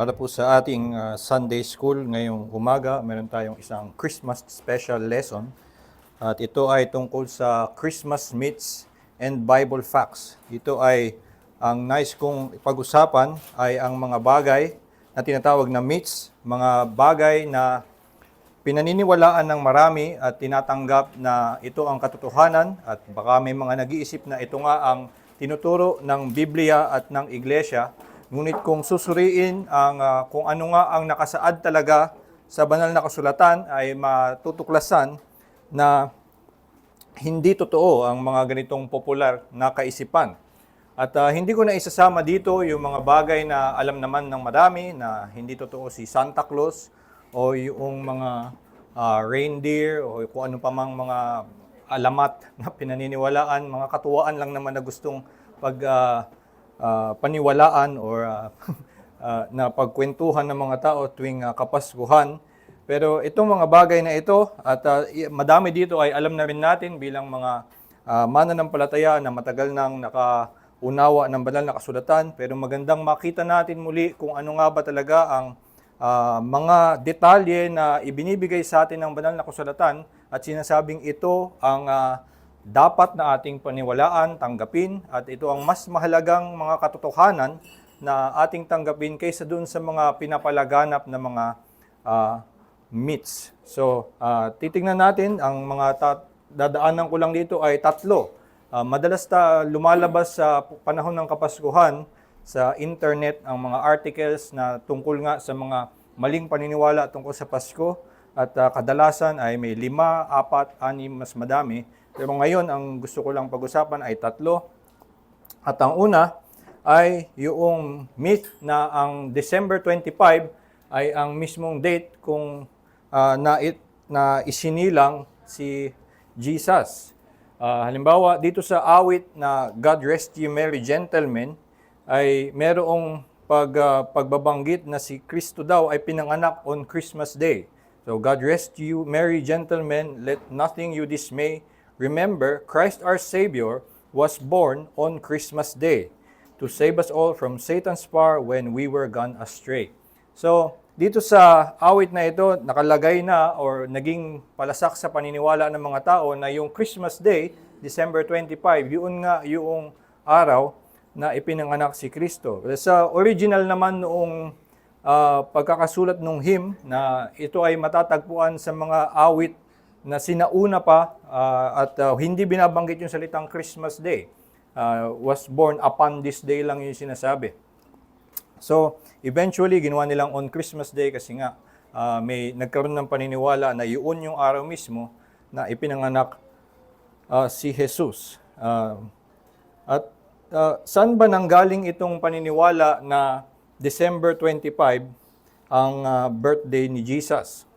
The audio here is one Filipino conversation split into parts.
Para po sa ating Sunday School ngayong umaga, meron tayong isang Christmas special lesson. At ito ay tungkol sa Christmas myths and Bible facts. Ito ay ang nais kong pag-usapan ay ang mga bagay na tinatawag na myths, mga bagay na pinaniniwalaan ng marami at tinatanggap na ito ang katotohanan at baka may mga nag-iisip na ito nga ang tinuturo ng Biblia at ng Iglesia. Ngunit kung susuriin kung ano nga ang nakasaad talaga sa banal na kasulatan ay matutuklasan na hindi totoo ang mga ganitong popular na kaisipan. At hindi ko na isasama dito yung mga bagay na alam naman ng marami na hindi totoo si Santa Claus o yung mga reindeer o kung ano pa mang mga alamat na pinaniniwalaan, mga katuwaan lang naman na gustong paniwalaan or na pagkwentuhan ng mga tao tuwing Kapaskuhan. Pero itong mga bagay na ito at madami dito ay alam na rin natin bilang mga mananampalataya na matagal nang nakaunawa ng banal na kasulatan. Pero magandang makita natin muli kung ano nga ba talaga ang mga detalye na ibinibigay sa atin ng banal na kasulatan at sinasabing ito ang dapat na ating paniwalaan, tanggapin at ito ang mas mahalagang mga katotohanan na ating tanggapin kaysa dun sa mga pinapalaganap na mga myths. So, titingnan natin ang mga dadaanan ko lang dito ay tatlo. Madalas lumalabas sa panahon ng Kapaskuhan sa internet ang mga articles na tungkol nga sa mga maling paniniwala tungkol sa Pasko at kadalasan ay may 5, 4, 6, mas madami. Pero ngayon, ang gusto ko lang pag-usapan ay tatlo. At ang una ay yung myth na ang December 25 ay ang mismong date kung na isinilang si Jesus. Halimbawa, dito sa awit na God Rest You Merry Gentlemen, ay merong pagbabanggit na si Kristo daw ay pinanganak on Christmas Day. So, God rest you, merry gentlemen, let nothing you dismay. Remember, Christ our Savior was born on Christmas Day to save us all from Satan's power when we were gone astray. So, dito sa awit na ito, nakalagay na or naging palasak sa paniniwala ng mga tao na yung Christmas Day, December 25, yun nga yung araw na ipinanganak si Kristo. Sa original naman noong pagkakasulat ng hymn na ito ay matatagpuan sa mga awit na sinauna pa at hindi binabanggit yung salitang Christmas Day. Was born upon this day lang yung sinasabi. So, eventually, ginawa nilang on Christmas Day kasi nga may nagkaroon ng paniniwala na yun yung araw mismo na ipinanganak si Jesus. Saan ba nanggaling itong paniniwala na December 25 ang birthday ni Jesus?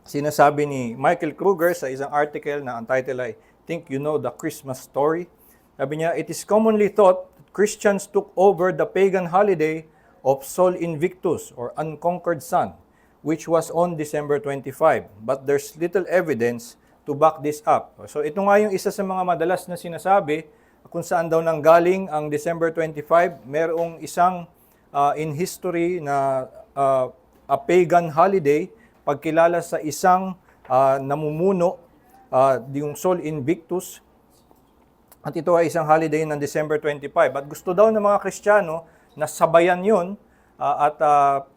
Sinasabi ni Michael Kruger sa isang article na ang title ay Think You Know the Christmas Story. Sabi niya, it is commonly thought that Christians took over the pagan holiday of Sol Invictus or Unconquered Sun, which was on December 25. But there's little evidence to back this up. So ito nga yung isa sa mga madalas na sinasabi kung saan daw nanggaling ang December 25. Merong isang in history na a pagan holiday, pagkilala sa isang namumuno, yung Sol Invictus. At ito ay isang holiday ng December 25. At gusto daw ng mga Kristiyano na sabayan yun at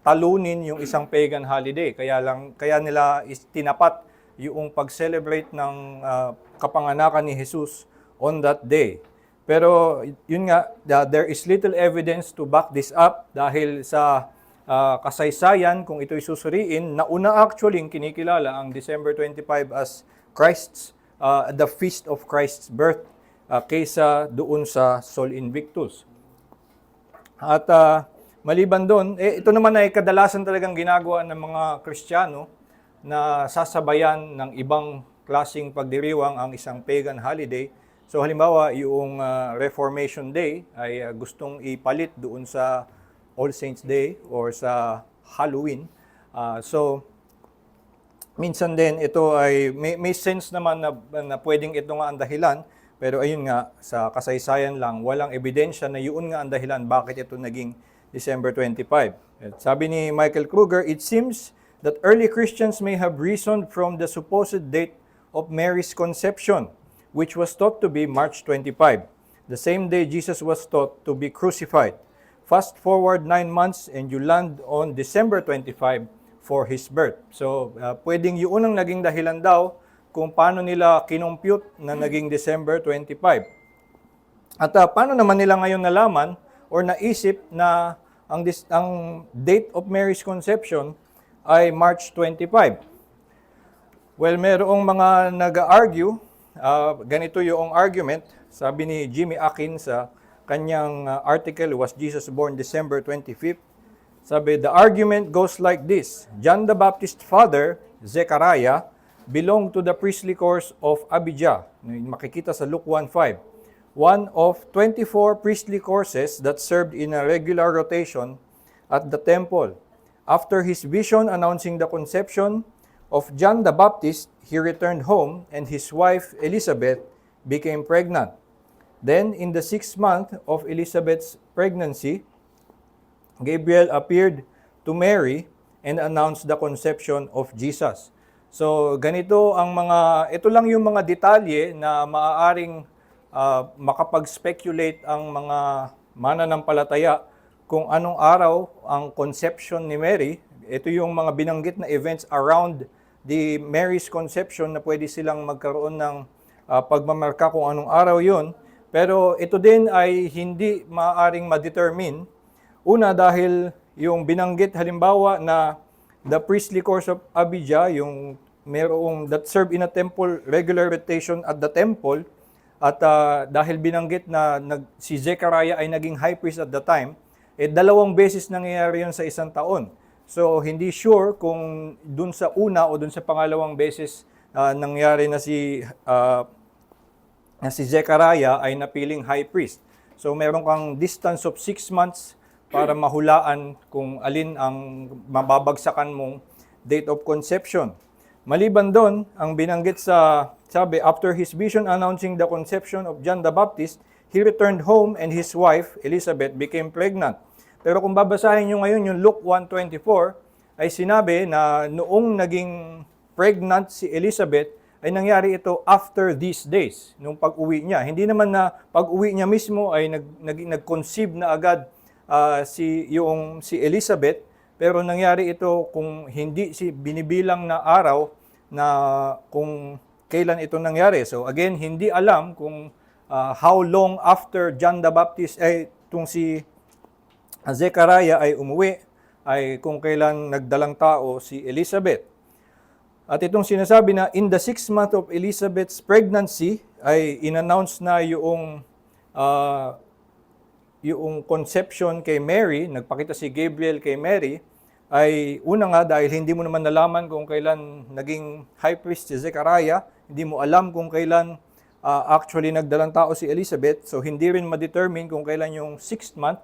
talunin yung isang pagan holiday. Kaya nila tinapat yung pag-celebrate ng kapanganakan ni Jesus on that day. Pero yun nga, there is little evidence to back this up dahil sa kasaysayan, kung ito'y susuriin, nauna actually kinikilala ang December 25 as the feast of Christ's birth kaysa doon sa Sol Invictus. At maliban doon, ito naman ay kadalasan talagang ginagawa ng mga Kristiyano na sasabayan ng ibang klaseng pagdiriwang ang isang pagan holiday. So halimbawa, yung Reformation Day ay gustong ipalit doon sa All Saints Day or sa Halloween. So minsan din ito ay may sense naman na pwedeng ito nga ang dahilan, pero ayun nga, sa kasaysayan lang, walang ebidensya na yun nga ang dahilan bakit ito naging December 25. At sabi ni Michael Kruger, it seems that early Christians may have reasoned from the supposed date of Mary's conception, which was thought to be March 25, the same day Jesus was thought to be crucified. Fast forward 9 months and you land on December 25 for His birth. So, pwedeng yun ang naging dahilan daw kung paano nila kinompute na naging December 25. At paano naman nila ngayon nalaman or naisip na ang date of Mary's conception ay March 25? Well, merong mga nag-argue, ganito yung argument, sabi ni Jimmy Akin sa kanyang article, Was Jesus Born December 25th? Sabi, the argument goes like this: John the Baptist's father, Zechariah, belonged to the priestly course of Abijah. Makikita sa Luke 1:5. One of 24 priestly courses that served in a regular rotation at the temple. After his vision announcing the conception of John the Baptist, he returned home and his wife Elizabeth became pregnant. Then, in the 6th month of Elizabeth's pregnancy, Gabriel appeared to Mary and announced the conception of Jesus. So, ganito ang ito lang yung mga detalye na maaaring makapag-speculate ang mga mananampalataya kung anong araw ang conception ni Mary. Ito yung mga binanggit na events around the Mary's conception na pwede silang magkaroon ng pagmamarka kung anong araw yon. Pero ito din ay hindi maaaring ma-determine. Una, dahil yung binanggit halimbawa na the priestly course of Abijah, yung merong that serve in a temple, regular rotation at the temple, at dahil binanggit na si Zechariah ay naging high priest at the time, 2 beses nangyayari yun sa isang taon. So, hindi sure kung dun sa una o dun sa pangalawang beses nangyari na si Zechariah ay napiling high priest. So, meron kang distance of 6 months para mahulaan kung alin ang mababagsakan mong date of conception. Maliban doon, ang binanggit sabi, after his vision announcing the conception of John the Baptist, he returned home and his wife, Elizabeth, became pregnant. Pero kung babasahin nyo ngayon yung Luke 1:24, ay sinabi na noong naging pregnant si Elizabeth, ay nangyari ito after these days, nung pag-uwi niya. Hindi naman na pag-uwi niya mismo ay nag-conceive na agad si Elizabeth, pero nangyari ito kung hindi binibilang na araw na kung kailan ito nangyari. So again, hindi alam kung how long after John the Baptist itong si Zechariah ay umuwi, ay kung kailan nagdalang tao si Elizabeth. At itong sinasabi na in the 6th month of Elizabeth's pregnancy ay in-announce na yung conception kay Mary, nagpakita si Gabriel kay Mary, ay una nga dahil hindi mo naman nalaman kung kailan naging high priest si Zechariah, hindi mo alam kung kailan actually nagdalang tao si Elizabeth, so hindi rin ma-determine kung kailan yung 6th month.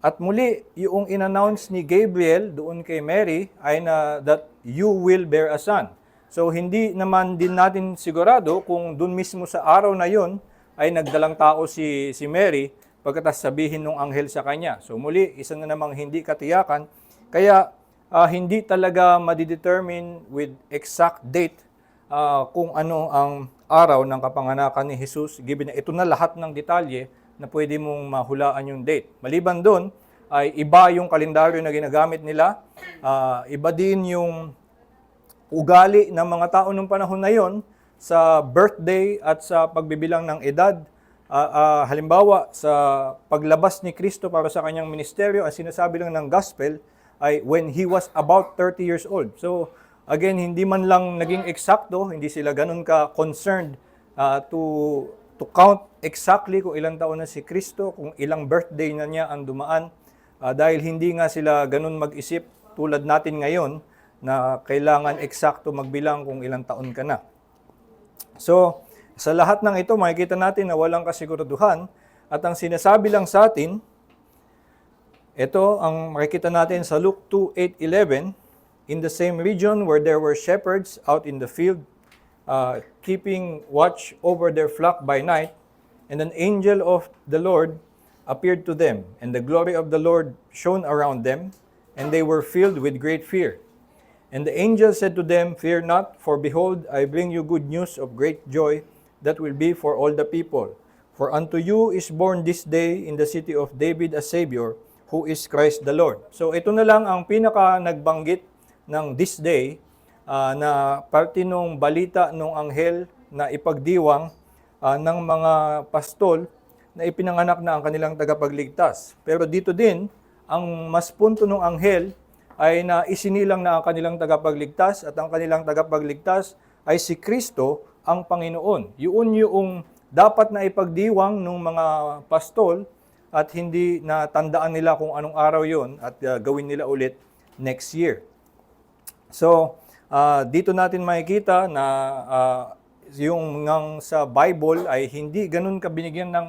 At muli, yung in-announce ni Gabriel doon kay Mary ay na that you will bear a son. So hindi naman din natin sigurado kung doon mismo sa araw na yon ay nagdalang tao si Mary pagkatas sabihin ng anghel sa kanya. So muli, isa na namang hindi katiyakan. Kaya hindi talaga madidetermine with exact date kung ano ang araw ng kapanganakan ni Jesus, given na ito na lahat ng detalye na pwede mong mahulaan yung date. Maliban doon, ay iba yung kalendaryo na ginagamit nila, iba din yung ugali ng mga tao nung panahon na yon sa birthday at sa pagbibilang ng edad. Halimbawa, sa paglabas ni Kristo para sa kanyang ministeryo, ang sinasabi lang ng gospel ay when he was about 30 years old. So, again, hindi man lang naging eksakto, hindi sila ganun ka-concerned to count exactly kung ilang taon na si Kristo, kung ilang birthday na niya ang dumaan, dahil hindi nga sila ganun mag-isip tulad natin ngayon na kailangan eksakto magbilang kung ilang taon ka na. So, sa lahat ng ito, makikita natin na walang kasiguraduhan at ang sinasabi lang sa atin, ito ang makikita natin sa Luke 2:8-11, in the same region where there were shepherds out in the field, keeping watch over their flock by night, and an angel of the Lord appeared to them, and the glory of the Lord shone around them, and they were filled with great fear. And the angel said to them, Fear not, for behold, I bring you good news of great joy that will be for all the people. For unto you is born this day in the city of David a Savior, who is Christ the Lord. So ito na lang ang pinaka nagbanggit ng this day na parte nung balita nung anghel na ipagdiwang ng mga pastol na ipinanganak na ang kanilang tagapagligtas. Pero dito din, ang mas punto ng anghel ay na isinilang na ang kanilang tagapagligtas at ang kanilang tagapagligtas ay si Kristo ang Panginoon. Yun yung dapat na ipagdiwang ng mga pastol at hindi na tandaan nila kung anong araw yon at gawin nila ulit next year. So, dito natin makikita na yung sa Bible ay hindi ganun kabinigyan ng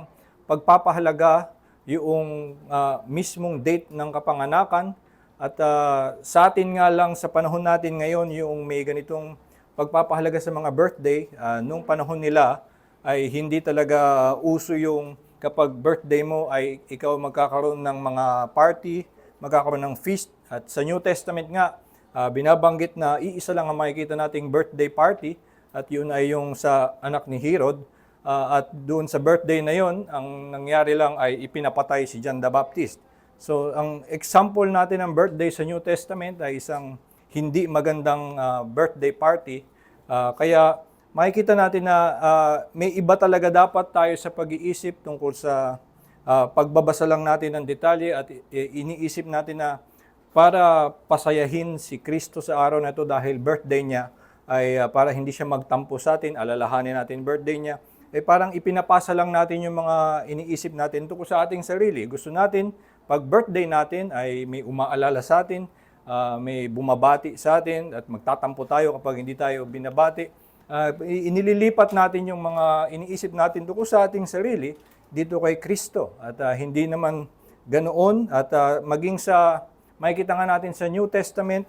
pagpapahalaga yung mismong date ng kapanganakan. At sa atin nga lang sa panahon natin ngayon, yung may ganitong pagpapahalaga sa mga birthday, nung panahon nila ay hindi talaga uso yung kapag birthday mo ay ikaw magkakaroon ng mga party, magkakaroon ng feast. At sa New Testament nga, binabanggit na iisa lang ang makikita nating birthday party at yun ay yung sa anak ni Herod. At doon sa birthday na yon, ang nangyari lang ay ipinapatay si John the Baptist. So, ang example natin ng birthday sa New Testament ay isang hindi magandang birthday party. Kaya makikita natin na may iba talaga dapat tayo sa pag-iisip tungkol sa pagbabasa lang natin ng detalye at iniisip natin na para pasayahin si Kristo sa araw na ito dahil birthday niya ay para hindi siya magtampo sa atin, alalahanin natin birthday niya. Parang ipinapasa lang natin yung mga iniisip natin tungkol sa ating sarili. Gusto natin, pag birthday natin ay may umaalala sa atin, may bumabati sa atin at magtatampo tayo kapag hindi tayo binabati. Inililipat natin yung mga iniisip natin tungkol sa ating sarili dito kay Kristo. At hindi naman ganoon. At maging sa, makikita nga natin sa New Testament,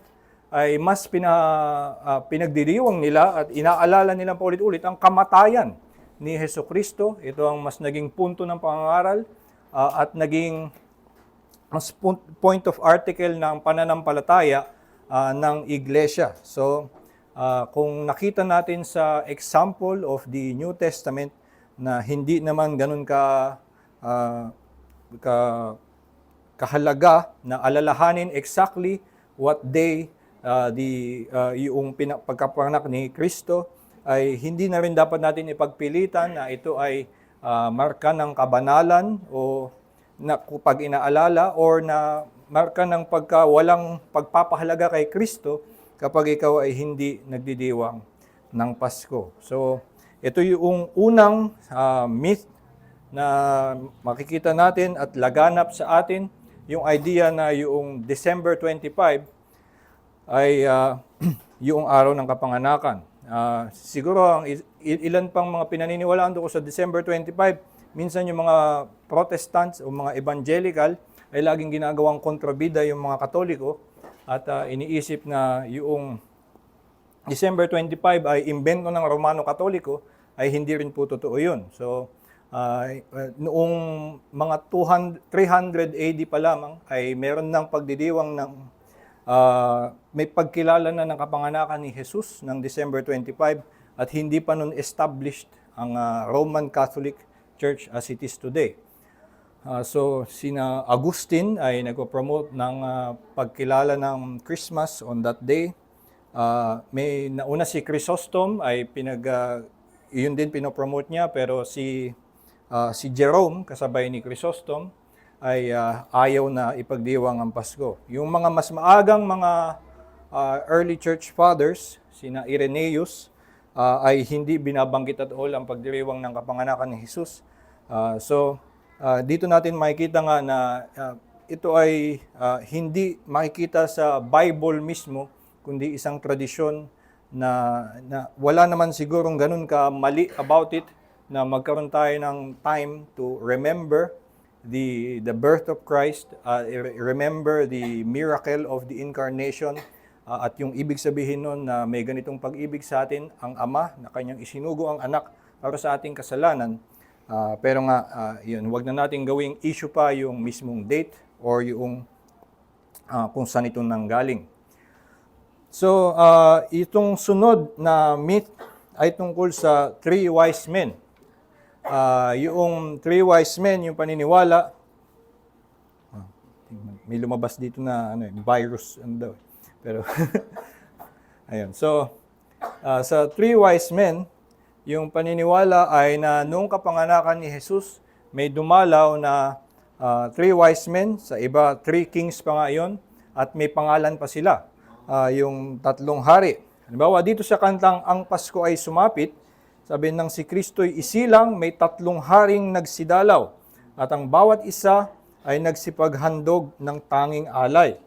ay mas pinagdiriwang nila at inaalala nilang paulit-ulit ang kamatayan ni Jesucristo. Ito ang mas naging punto ng pangangaral at naging mas point of article ng pananampalataya ng iglesia. So, kung nakita natin sa example of the New Testament na hindi naman ganun kahalaga na alalahanin exactly what day yung pagkapanganak ni Kristo, ay hindi na rin dapat natin ipagpilitan na ito ay marka ng kabanalan o na pag inaalala or na marka ng walang pagpapahalaga kay Kristo kapag ikaw ay hindi nagdidiwang ng Pasko. So, ito yung unang myth na makikita natin at laganap sa atin, yung idea na yung December 25 ay yung araw ng kapanganakan. Siguro ang ilan pang mga pinaniniwalaan doon sa December 25, minsan yung mga Protestants o mga Evangelical ay laging ginagawang kontrabida yung mga Katoliko at iniisip na yung December 25 ay imbento ng Romano Katoliko ay hindi rin po totoo yun. So, noong mga 300 AD pa lamang ay meron ng pagdidiwang ng may pagkilala na ng kapanganakan ni Jesus ng December 25 at hindi pa nun established ang Roman Catholic Church as it is today. So, sina Augustine ay nagpo-promote ng pagkilala ng Christmas on that day. May nauna si Chrysostom ay yun din pinopromote niya, pero si Jerome, kasabay ni Chrysostom, ay ayaw na ipagdiwang ang Pasko. Yung mga mas maagang mga early church fathers, sina Irenaeus, ay hindi binabanggit at all ang pagdiriwang ng kapanganakan ni Jesus. Dito natin makikita nga na ito ay hindi makikita sa Bible mismo, kundi isang tradisyon na wala naman sigurong ganun ka mali about it, na magkaroon tayo ng time to remember the birth of Christ, remember the miracle of the incarnation, at yung ibig sabihin nun na may ganitong pag-ibig sa atin ang Ama na kanyang isinugo ang anak para sa ating kasalanan. Pero nga, yun, wag na natin gawing issue pa yung mismong date or yung kung saan ito nanggaling. So, itong sunod na myth ay tungkol sa three wise men. Yung three wise men, yung paniniwala, may lumabas dito na virus, daw. Pero, ayun. So, sa three wise men, yung paniniwala ay na noong kapanganakan ni Jesus, may dumalaw na three wise men, sa iba, three kings pa nga yun, at may pangalan pa sila, yung tatlong hari. Halimbawa, dito sa kantang Ang Pasko ay Sumapit, sabi ng si Kristo'y isilang, may tatlong haring nagsidalaw, at ang bawat isa ay nagsipaghandog ng tanging alay.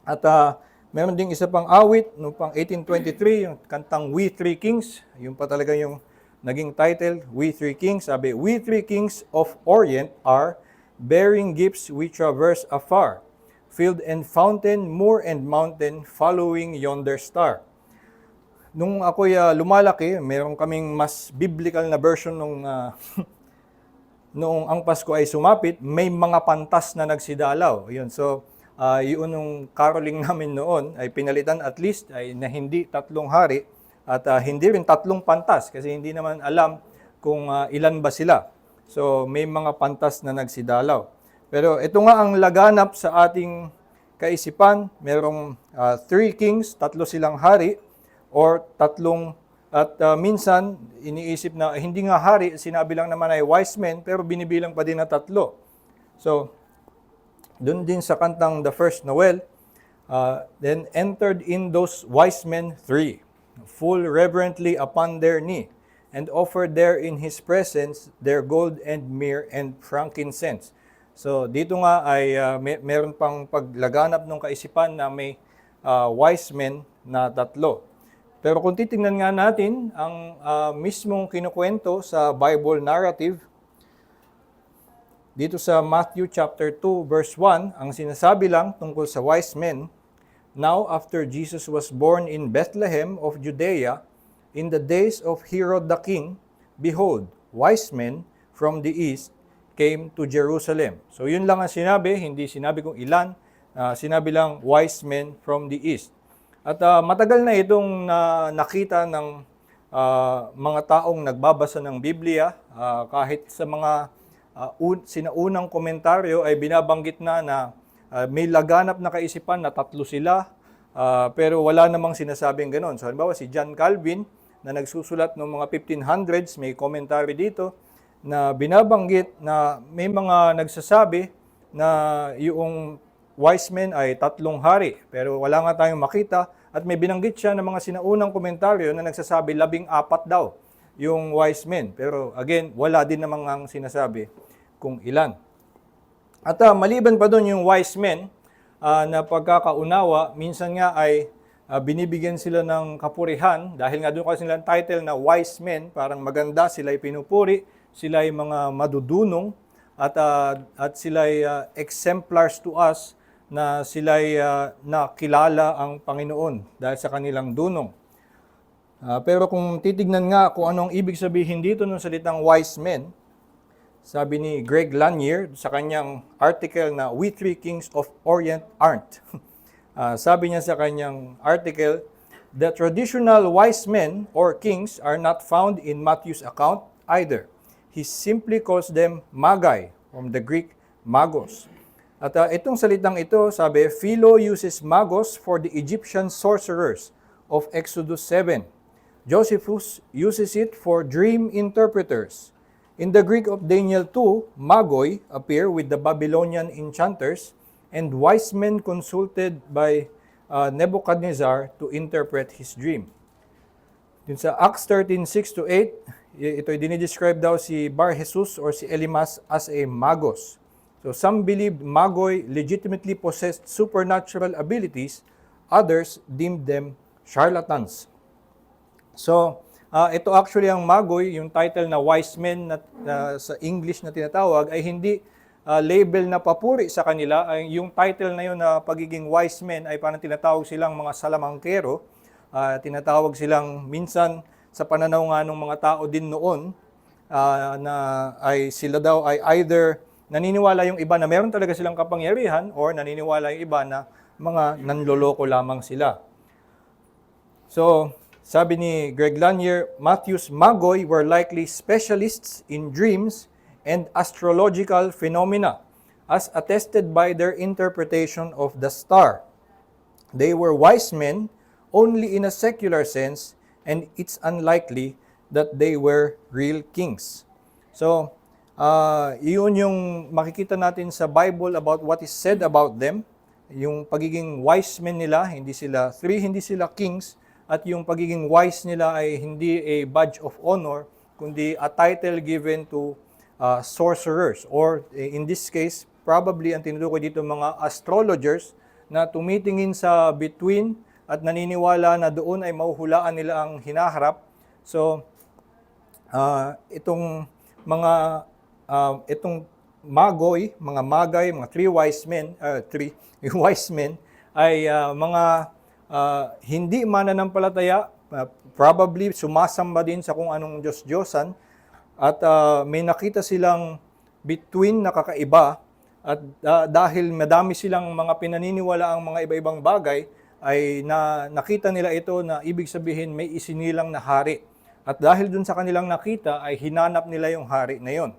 At meron ding isa pang awit, noong pang 1823, yung kantang We Three Kings, yung pa talaga yung naging title, We Three Kings. Sabi, We Three Kings of Orient are, bearing gifts we traverse afar, field and fountain, moor and mountain, following yonder star. Nung ako'y lumalaki, meron kaming mas biblical na version nung noong Ang Pasko ay Sumapit, may mga pantas na nagsidalaw. Yun. So, yun yung caroling namin noon ay pinalitan at least ay na hindi tatlong hari at hindi rin tatlong pantas kasi hindi naman alam kung ilan ba sila. So, may mga pantas na nagsidalaw. Pero ito nga ang laganap sa ating kaisipan, merong three kings, tatlo silang hari, or tatlong, at minsan iniisip na hindi nga hari, sinabi lang naman ay wise men, pero binibilang pa din na tatlo. So, doon din sa kantang The First Noel, then entered in those wise men three, full reverently upon their knee, and offered there in his presence their gold and myrrh and frankincense. So dito nga ay meron pang paglaganap ng kaisipan na may wise men na tatlo. Pero kung titingnan nga natin ang mismong kinukwento sa Bible narrative, dito sa Matthew chapter 2 verse 1, ang sinasabi lang tungkol sa wise men, now after Jesus was born in Bethlehem of Judea, in the days of Herod the king, behold, wise men from the east came to Jerusalem. So yun lang ang sinabi, hindi sinabi kung ilan, sinabi lang wise men from the east. At matagal na itong nakita ng mga taong nagbabasa ng Biblia, kahit sa mga sinaunang komentaryo ay binabanggit na may laganap na kaisipan na tatlo sila, pero wala namang sinasabing gano'n. So halimbawa si John Calvin na nagsusulat ng mga 1500s, may commentary dito, na binabanggit na may mga nagsasabi na yung wise men ay tatlong hari, pero wala nga tayong makita, at may binanggit siya ng mga sinaunang komentaryo na nagsasabi 14 daw yung wise men. Pero again, wala din namang ang sinasabi kung ilan. At maliban pa doon yung wise men na pagkakaunawa, minsan nga ay binibigyan sila ng kapurihan dahil nga doon kasi nilang title na wise men, parang maganda, sila ay pinupuri, sila ay mga madudunong at sila ay exemplars to us na sila ay nakilala ang Panginoon dahil sa kanilang dunong. Pero kung titignan nga kung anong ibig sabihin dito ng salitang wise men, sabi ni Greg Lanier sa kanyang article na We Three Kings of Orient Aren't. Sabi niya sa kanyang article, the traditional wise men or kings are not found in Matthew's account either. He simply calls them magi, from the Greek magos. At itong salitang ito, sabi, Philo uses magos for the Egyptian sorcerers of Exodus 7. Josephus uses it for dream interpreters. In the Greek of Daniel 2, magoi appear with the Babylonian enchanters, and wise men consulted by Nebuchadnezzar to interpret his dream. Dun sa Acts 13:6-8, ito ay dinidescribe daw si Bar Jesus or si Elimas as a magos. So some believed magoi legitimately possessed supernatural abilities, others deemed them charlatans. So ito actually ang magoi, yung title na wise men na sa English na tinatawag, ay hindi label na papuri sa kanila. Yung title na yun na pagiging wise men ay parang tinatawag silang mga salamangkero, tinatawag silang minsan sa pananaw nga ng mga tao din noon na ay sila daw ay either naniniwala yung iba na meron talaga silang kapangyarihan or naniniwala yung iba na mga nanloloko lamang sila. So, sabi ni Greg Lanier, Matthew's Magoy were likely specialists in dreams and astrological phenomena, as attested by their interpretation of the star. They were wise men only in a secular sense, and it's unlikely that they were real kings. So, iyon yung makikita natin sa Bible about what is said about them. Yung pagiging wise men nila, hindi sila kings, at yung pagiging wise nila ay hindi a badge of honor, kundi a title given to sorcerers, or in this case, probably ang tinutukoy dito mga astrologers na tumitingin sa bituin at naniniwala na doon ay mahuhulaan nila ang hinaharap. So, itong Magoy, mga Magay, mga three wise men ay mga hindi mananampalataya, probably sumasamba din sa kung anong Diyos-Diyosan, at may nakita silang bituin na kakaiba, at dahil madami silang mga pinaniniwala ang mga iba-ibang bagay, ay nakita nila ito na ibig sabihin may isinilang na hari. At dahil dun sa kanilang nakita, ay hinanap nila yung hari na yon.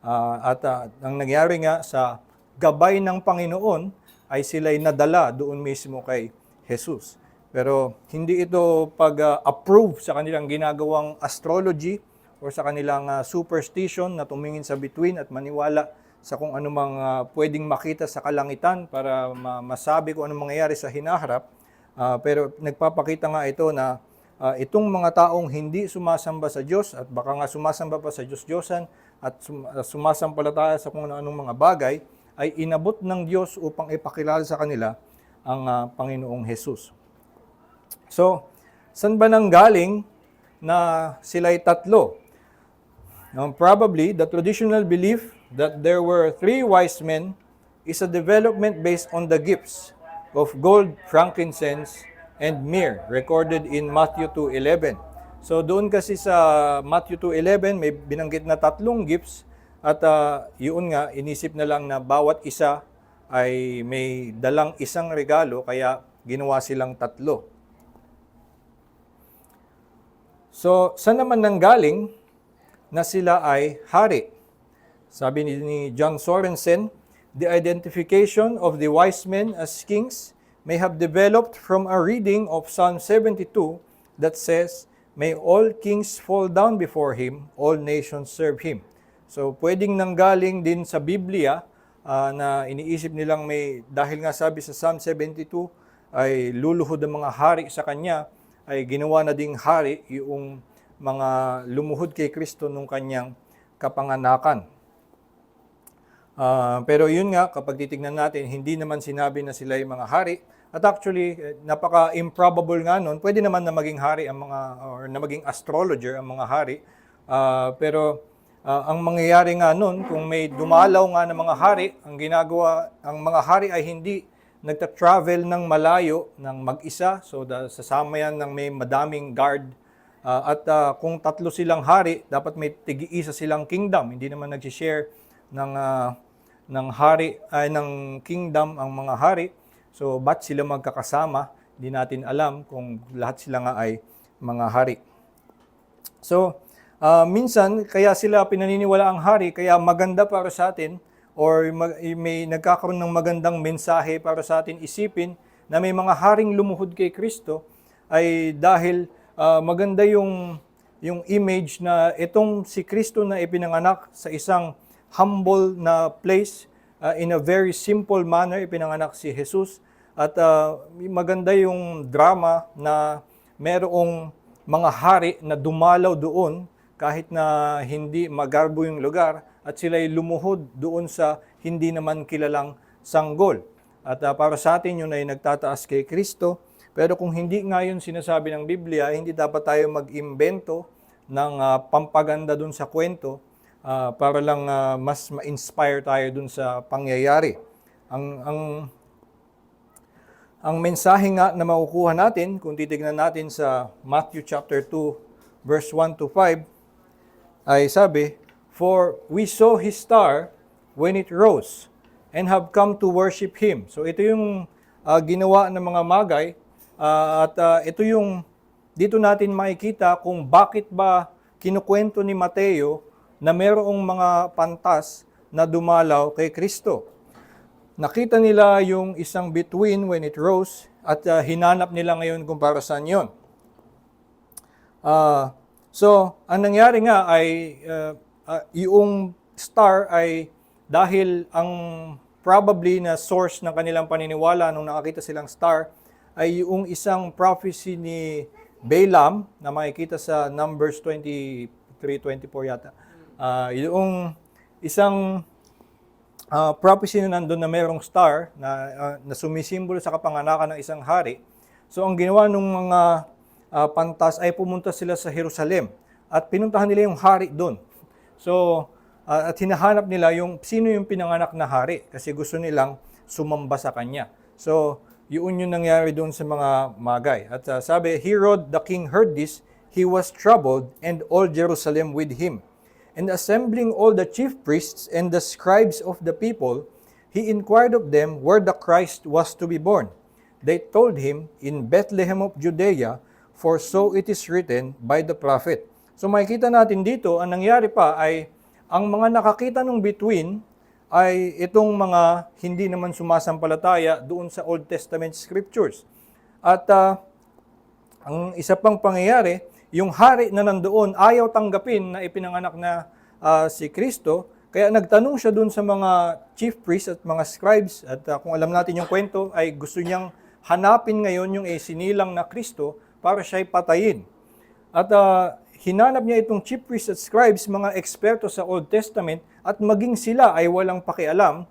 Ang nangyari nga sa gabay ng Panginoon, ay sila'y nadala doon mismo kay Jesus. Pero hindi ito pag-approve sa kanilang ginagawang astrology or sa kanilang superstition na tumingin sa bituin at maniwala sa kung anumang pwedeng makita sa kalangitan para masabi kung anong mangyayari sa hinaharap. Pero nagpapakita nga ito na itong mga taong hindi sumasamba sa Diyos at baka nga sumasamba pa sa Diyos-Diyosan at sumasampalataya sa kung anong mga bagay, ay inabot ng Diyos upang ipakilala sa kanila ang Panginoong Jesus. So, saan ba nanggaling na sila'y tatlo? Probably, the traditional belief that there were three wise men is a development based on the gifts of gold, frankincense, and myrrh recorded in Matthew 2:11. So doon kasi sa Matthew 2:11 may binanggit na tatlong gifts, at yun nga, inisip na lang na bawat isa ay may dalang isang regalo, kaya ginawa silang tatlo. So, saan naman nanggaling na sila ay hari? Sabi ni John Sorensen, the identification of the wise men as kings may have developed from a reading of Psalm 72 that says, "May all kings fall down before him, all nations serve him." So, pwedeng nanggaling din sa Biblia na iniisip nilang dahil nga sabi sa Psalm 72 ay luluhod ang mga hari sa kanya, ay ginawa na ding hari yung mga lumuhod kay Kristo nung kanyang kapanganakan. Pero yun nga, kapag titignan natin, hindi naman sinabi na sila yung mga hari. At actually, napaka-improbable nga nun. Pwede naman na maging hari or na maging astrologer ang mga hari. Pero ang mangyayari nga nun, kung may dumalaw nga ng mga hari, ang mga hari ay hindi nagta-travel ng malayo, ng mag-isa. So, sasama yan ng may madaming guard. Kung tatlo silang hari, dapat may tig-isa silang kingdom. Hindi naman nag-share ng kingdom ang mga hari. So, ba't sila magkakasama? Hindi natin alam kung lahat sila nga ay mga hari. So, minsan, kaya sila pinaniniwala ang hari, kaya maganda para sa atin, or may nagkakaroon ng magandang mensahe para sa atin isipin na may mga haring lumuhod kay Kristo, ay dahil maganda yung image na itong si Kristo na ipinanganak sa isang humble na place, in a very simple manner, ipinanganak si Jesus. At maganda yung drama na merong mga hari na dumalaw doon kahit na hindi magarbo yung lugar, at sila'y lumuhod doon sa hindi naman kilalang sanggol. At para sa atin yun ay nagtataas kay Kristo. Pero kung hindi nga yun sinasabi ng Biblia, hindi dapat tayo mag-imbento ng pampaganda doon sa kwento, para lang mas ma-inspire tayo dun sa pangyayari. Ang mensahe nga na makukuha natin, kung titignan natin sa Matthew chapter 2, verse 1 to 5, ay sabi, "For we saw his star when it rose, and have come to worship him." So ito yung ginawa ng mga Magi, at ito yung dito natin makikita kung bakit ba kinukwento ni Mateo na merong mga pantas na dumalaw kay Kristo. Nakita nila yung isang bituin when it rose, at hinanap nila ngayon kung para saan yun. So, ang nangyari nga ay yung star ay dahil ang probably na source ng kanilang paniniwala nung nakakita silang star ay yung isang prophecy ni Balaam na makikita sa Numbers 23-24 yata. Yung isang prophecy na nandun na mayroong star na sumisimbolo sa kapanganakan ng isang hari. So ang ginawa ng mga pantas ay pumunta sila sa Jerusalem at pinuntahan nila yung hari doon. So at hinahanap nila sino yung pinanganak na hari kasi gusto nilang sumamba sa kanya. So yun yung nangyari doon sa mga Magi. At sabi, Herod the king heard this, he was troubled, and all Jerusalem with him. And assembling all the chief priests and the scribes of the people, he inquired of them where the Christ was to be born. They told him, in Bethlehem of Judea, for so it is written by the prophet. So makikita natin dito, ang nangyari pa ay, ang mga nakakita ng bituin, ay itong mga hindi naman sumasampalataya doon sa Old Testament scriptures. At ang isa pang pangyayari, yung hari na nandoon ayaw tanggapin na ipinanganak na si Kristo, kaya nagtanong siya doon sa mga chief priests at mga scribes, at kung alam natin yung kwento, ay gusto niyang hanapin ngayon yung sinilang na Kristo para siya'y patayin. At hinanap niya itong chief priests at scribes, mga eksperto sa Old Testament, at maging sila ay walang pakialam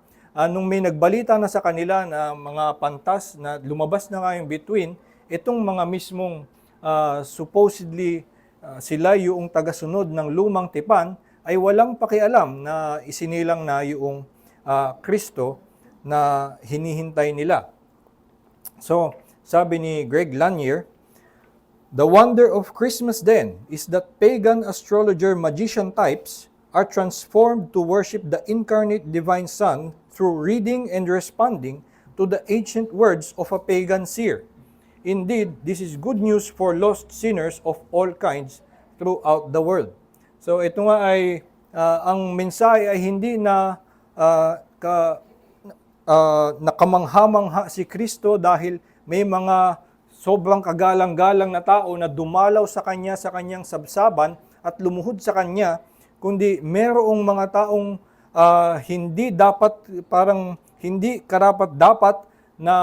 nung may nagbalita na sa kanila na mga pantas na lumabas na nga yung bituin, itong mga mismong supposedly sila yung tagasunod ng lumang tipan ay walang pakialam na isinilang na yung Kristo na hinihintay nila. So, sabi ni Greg Lanier, "The wonder of Christmas then is that pagan astrologer magician types are transformed to worship the incarnate divine Son through reading and responding to the ancient words of a pagan seer. Indeed, this is good news for lost sinners of all kinds throughout the world." So ito nga ay, ang mensahe ay hindi na nakamangha-mangha si Kristo dahil may mga sobrang kagalang-galang na tao na dumalaw sa kanya sa kanyang sabsaban at lumuhod sa kanya, kundi merong mga taong hindi karapat-dapat na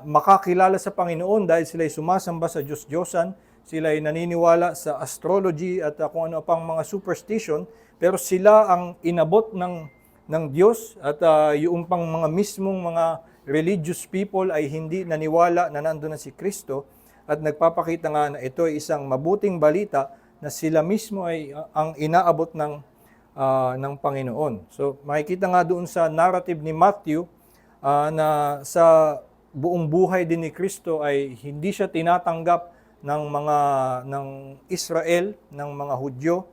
makakilala sa Panginoon dahil sila'y sumasamba sa Diyos-Diyosan, sila'y naniniwala sa astrology at kung ano pang mga superstition, pero sila ang inabot ng Diyos, at yung pang mga mismong mga religious people ay hindi naniwala na nandoon na si Kristo, at nagpapakita nga na ito ay isang mabuting balita na sila mismo ay ang inaabot ng Panginoon. So makikita nga doon sa narrative ni Matthew na sa buong buhay din ni Kristo ay hindi siya tinatanggap ng Israel, ng mga Hudyo,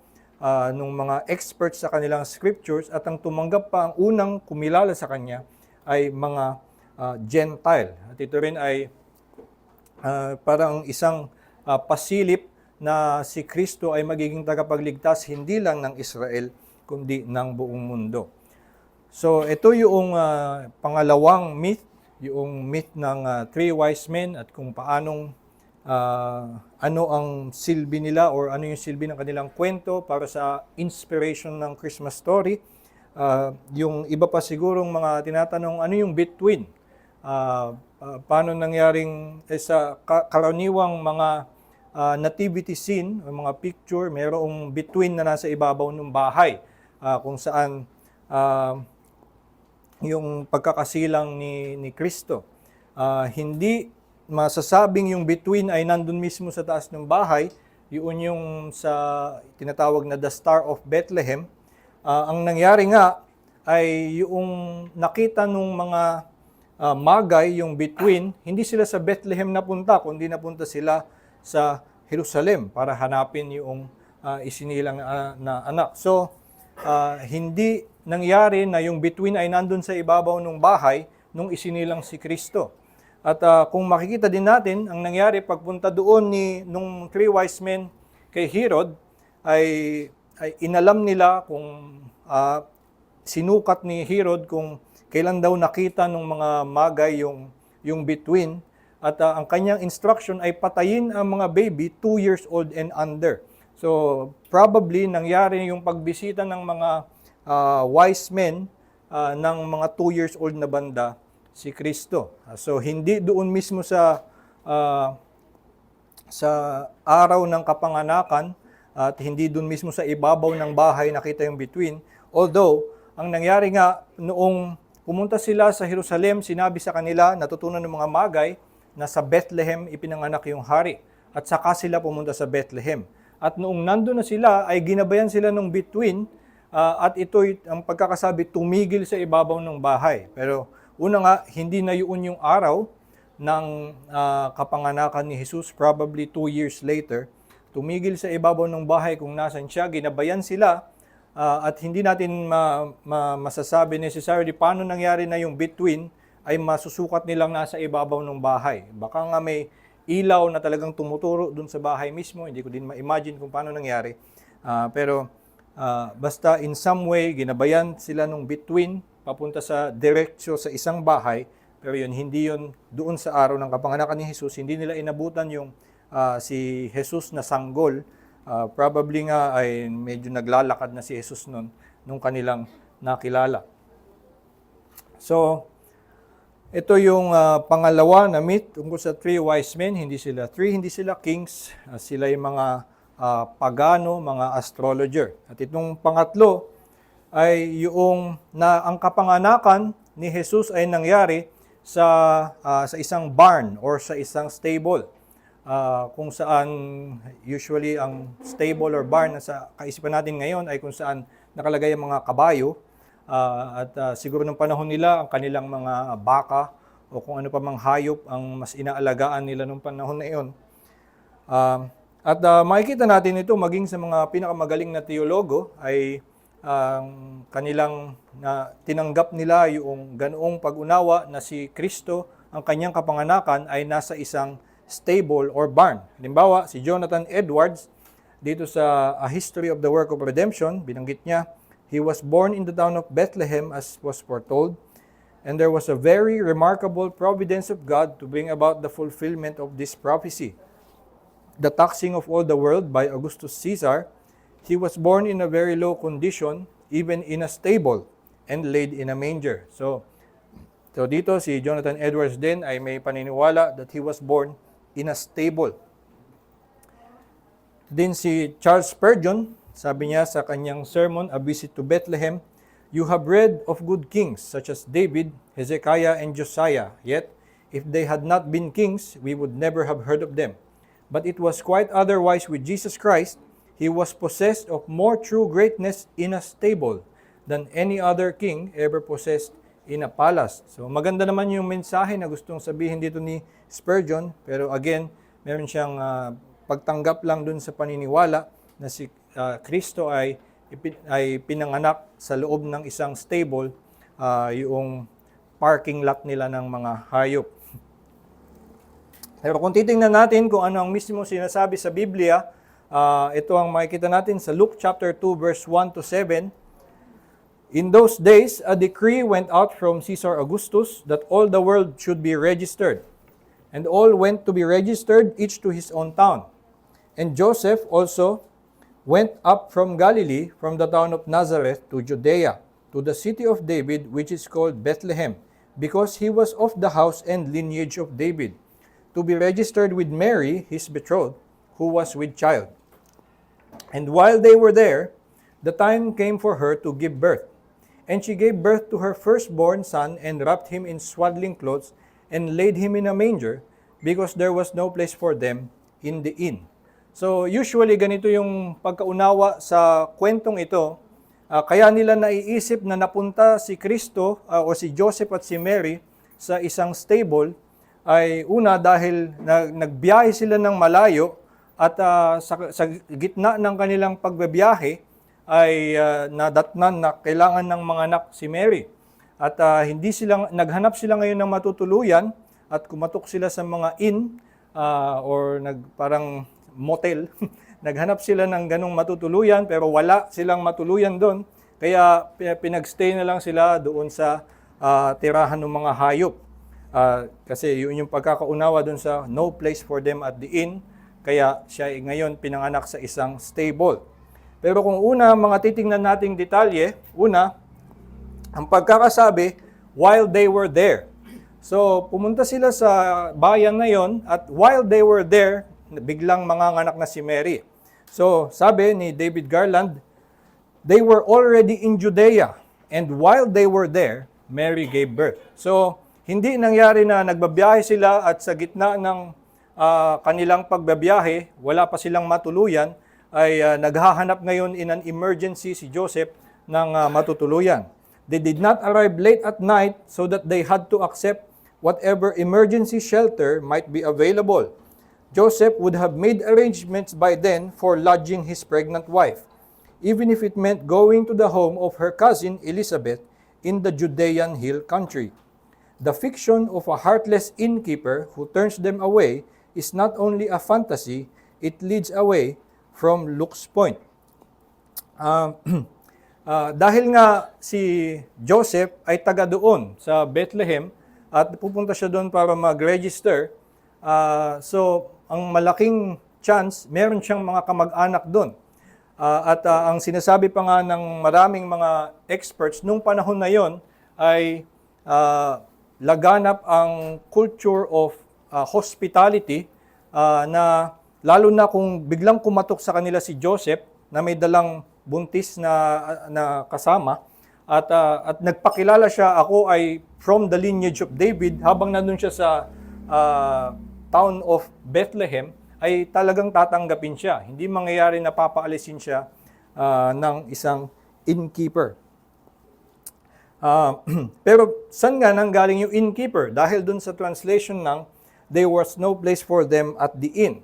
ng mga experts sa kanilang scriptures, at ang tumanggap pa, ang unang kumilala sa kanya ay mga Gentile. At ito rin ay parang isang pasilip na si Kristo ay magiging tagapagligtas hindi lang ng Israel, kundi ng buong mundo. So ito yung pangalawang myth, yung myth ng three wise men, at kung paanong ano ang silbi nila or ano yung silbi ng kanilang kwento para sa inspiration ng Christmas story. Yung iba pa sigurong mga tinatanong, ano yung bituin? Paano nangyaring sa karaniwang mga nativity scene o mga picture, mayroong bituin na nasa ibabaw ng bahay kung saan yung pagkakasilang ni Kristo. Hindi masasabing yung bituin ay nandun mismo sa taas ng bahay, yun yung sa tinatawag na the Star of Bethlehem. Ang nangyari nga ay yung nakita nung mga Magi, yung bituin, hindi sila sa Bethlehem napunta, kundi napunta sila sa Jerusalem para hanapin yung isinilang na anak. So, hindi nangyari na yung bituin ay nandun sa ibabaw ng bahay nung isinilang si Kristo. At kung makikita din natin, ang nangyari pagpunta doon nung 3 wise men kay Herod, ay inalam nila kung sinukat ni Herod kung kailan daw nakita ng mga magay yung bituin. At ang kanyang instruction ay patayin ang mga baby 2 years old and under. So probably nangyari yung pagbisita ng mga wise men ng mga 2 years old na banda si Kristo. So hindi doon mismo sa araw ng kapanganakan at hindi doon mismo sa ibabaw ng bahay nakita yung bituin. Although ang nangyari nga noong pumunta sila sa Jerusalem, sinabi sa kanila, natutunan ng mga magay na sa Bethlehem ipinanganak yung hari. At saka sila pumunta sa Bethlehem. At noong nandun na sila, ay ginabayan sila ng bituin at ito'y, ang pagkakasabi, tumigil sa ibabaw ng bahay. Pero una nga, hindi na yun yung araw ng kapanganakan ni Jesus, probably 2 years later. Tumigil sa ibabaw ng bahay kung nasan siya, ginabayan sila, at hindi natin masasabi necessarily paano nangyari na yung bituin ay masusukat nilang nasa ibabaw ng bahay. Baka nga may ilaw na talagang tumuturo dun sa bahay mismo, hindi ko din ma-imagine kung paano nangyari. Pero basta in some way, ginabayan sila ng bituin, papunta sa diretsyo sa isang bahay, pero yun, hindi yun doon sa araw ng kapanganakan ni Jesus, hindi nila inabutan yung si Jesus na sanggol. Probably nga ay medyo naglalakad na si Jesus nung kanilang nakilala. So, ito yung pangalawa na myth tungkol sa 3 wise men. Hindi sila 3, hindi sila kings. Sila yung mga pagano, mga astrologer. At itong pangatlo ay yung na ang kapanganakan ni Jesus ay nangyari sa isang barn or sa isang stable. Kung saan usually ang stable or barn sa kaisipan natin ngayon ay kung saan nakalagay ang mga kabayo. Siguro ng panahon nila, ang kanilang mga baka o kung ano pa mang hayop ang mas inaalagaan nila nung panahon na iyon. Makikita natin ito maging sa mga pinakamagaling na teologo ay kanilang tinanggap nila yung ganoong pag-unawa na si Kristo, ang kanyang kapanganakan ay nasa isang stable or barn. Halimbawa, si Jonathan Edwards, dito sa A History of the Work of Redemption, binanggit niya, he was born in the town of Bethlehem as was foretold, and there was a very remarkable providence of God to bring about the fulfillment of this prophecy. The taxing of all the world by Augustus Caesar, he was born in a very low condition, even in a stable, and laid in a manger. So dito si Jonathan Edwards din ay may paniniwala that he was born in a stable. Din si Charles Spurgeon, sabi niya sa kanyang sermon, A Visit to Bethlehem, you have read of good kings such as David, Hezekiah, and Josiah. Yet, if they had not been kings, we would never have heard of them. But it was quite otherwise with Jesus Christ. He was possessed of more true greatness in a stable than any other king ever possessed in a palace. So maganda naman yung mensahe na gustong sabihin dito ni Spurgeon, pero again, meron siyang pagtanggap lang dun sa paniniwala na si Kristo ay pinanganak sa loob ng isang stable, yung parking lot nila ng mga hayop. Pero kung titingnan natin kung ano ang mismo sinasabi sa Biblia, ito ang makikita natin sa Luke chapter 2 verse 1 to 7. In those days, a decree went out from Caesar Augustus that all the world should be registered. And all went to be registered, each to his own town. And Joseph also went up from Galilee, from the town of Nazareth to Judea, to the city of David, which is called Bethlehem, because he was of the house and lineage of David, to be registered with Mary, his betrothed, who was with child. And while they were there, the time came for her to give birth. And she gave birth to her firstborn son, and wrapped him in swaddling clothes, and laid him in a manger, because there was no place for them in the inn. So usually ganito yung pagkaunawa sa kwentong ito. Kaya nila naiisip na napunta si Kristo o si Joseph at si Mary sa isang stable ay una dahil nagbiyahe sila ng malayo At sa gitna ng kanilang pagbabiyahe ay nadatnan na kailangan ng mga anak si Mary. At naghanap sila ngayon ng matutuluyan at kumatok sila sa mga inn or parang motel. Naghanap sila ng ganong matutuluyan pero wala silang matuluyan doon. Kaya pinagstay na lang sila doon sa tirahan ng mga hayop. Kasi yun yung pagkakaunawa doon sa no place for them at the inn. Kaya siya ngayon pinanganak sa isang stable. Pero kung mga titingnan nating detalye, ang pagkakasabi, while they were there. So, pumunta sila sa bayan na yon at while they were there, biglang manganganak na si Mary. So, sabi ni David Garland, they were already in Judea, and while they were there, Mary gave birth. So, hindi nangyari na nagbabiyahe sila at sa gitna ng kanilang pagbabiyahe, wala pa silang matuluyan, ay naghahanap ngayon in an emergency si Joseph ng matutuluyan. They did not arrive late at night so that they had to accept whatever emergency shelter might be available. Joseph would have made arrangements by then for lodging his pregnant wife, even if it meant going to the home of her cousin Elizabeth in the Judean hill country. The fiction of a heartless innkeeper who turns them away is not only a fantasy, it leads away from Luke's point. Dahil nga si Joseph ay taga doon sa Bethlehem at pupunta siya doon para mag-register, so ang malaking chance, meron siyang mga kamag-anak doon. Ang sinasabi pa nga ng maraming mga experts, nung panahon na yon ay laganap ang culture of hospitality na lalo na kung biglang kumatok sa kanila si Joseph na may dalang buntis na kasama at nagpakilala siya, ako ay from the lineage of David, habang nandun siya sa town of Bethlehem, ay talagang tatanggapin siya. Hindi mangyayari na papaalisin siya ng isang innkeeper. Pero saan nga nanggaling yung innkeeper? Dahil dun sa translation ng there was no place for them at the inn.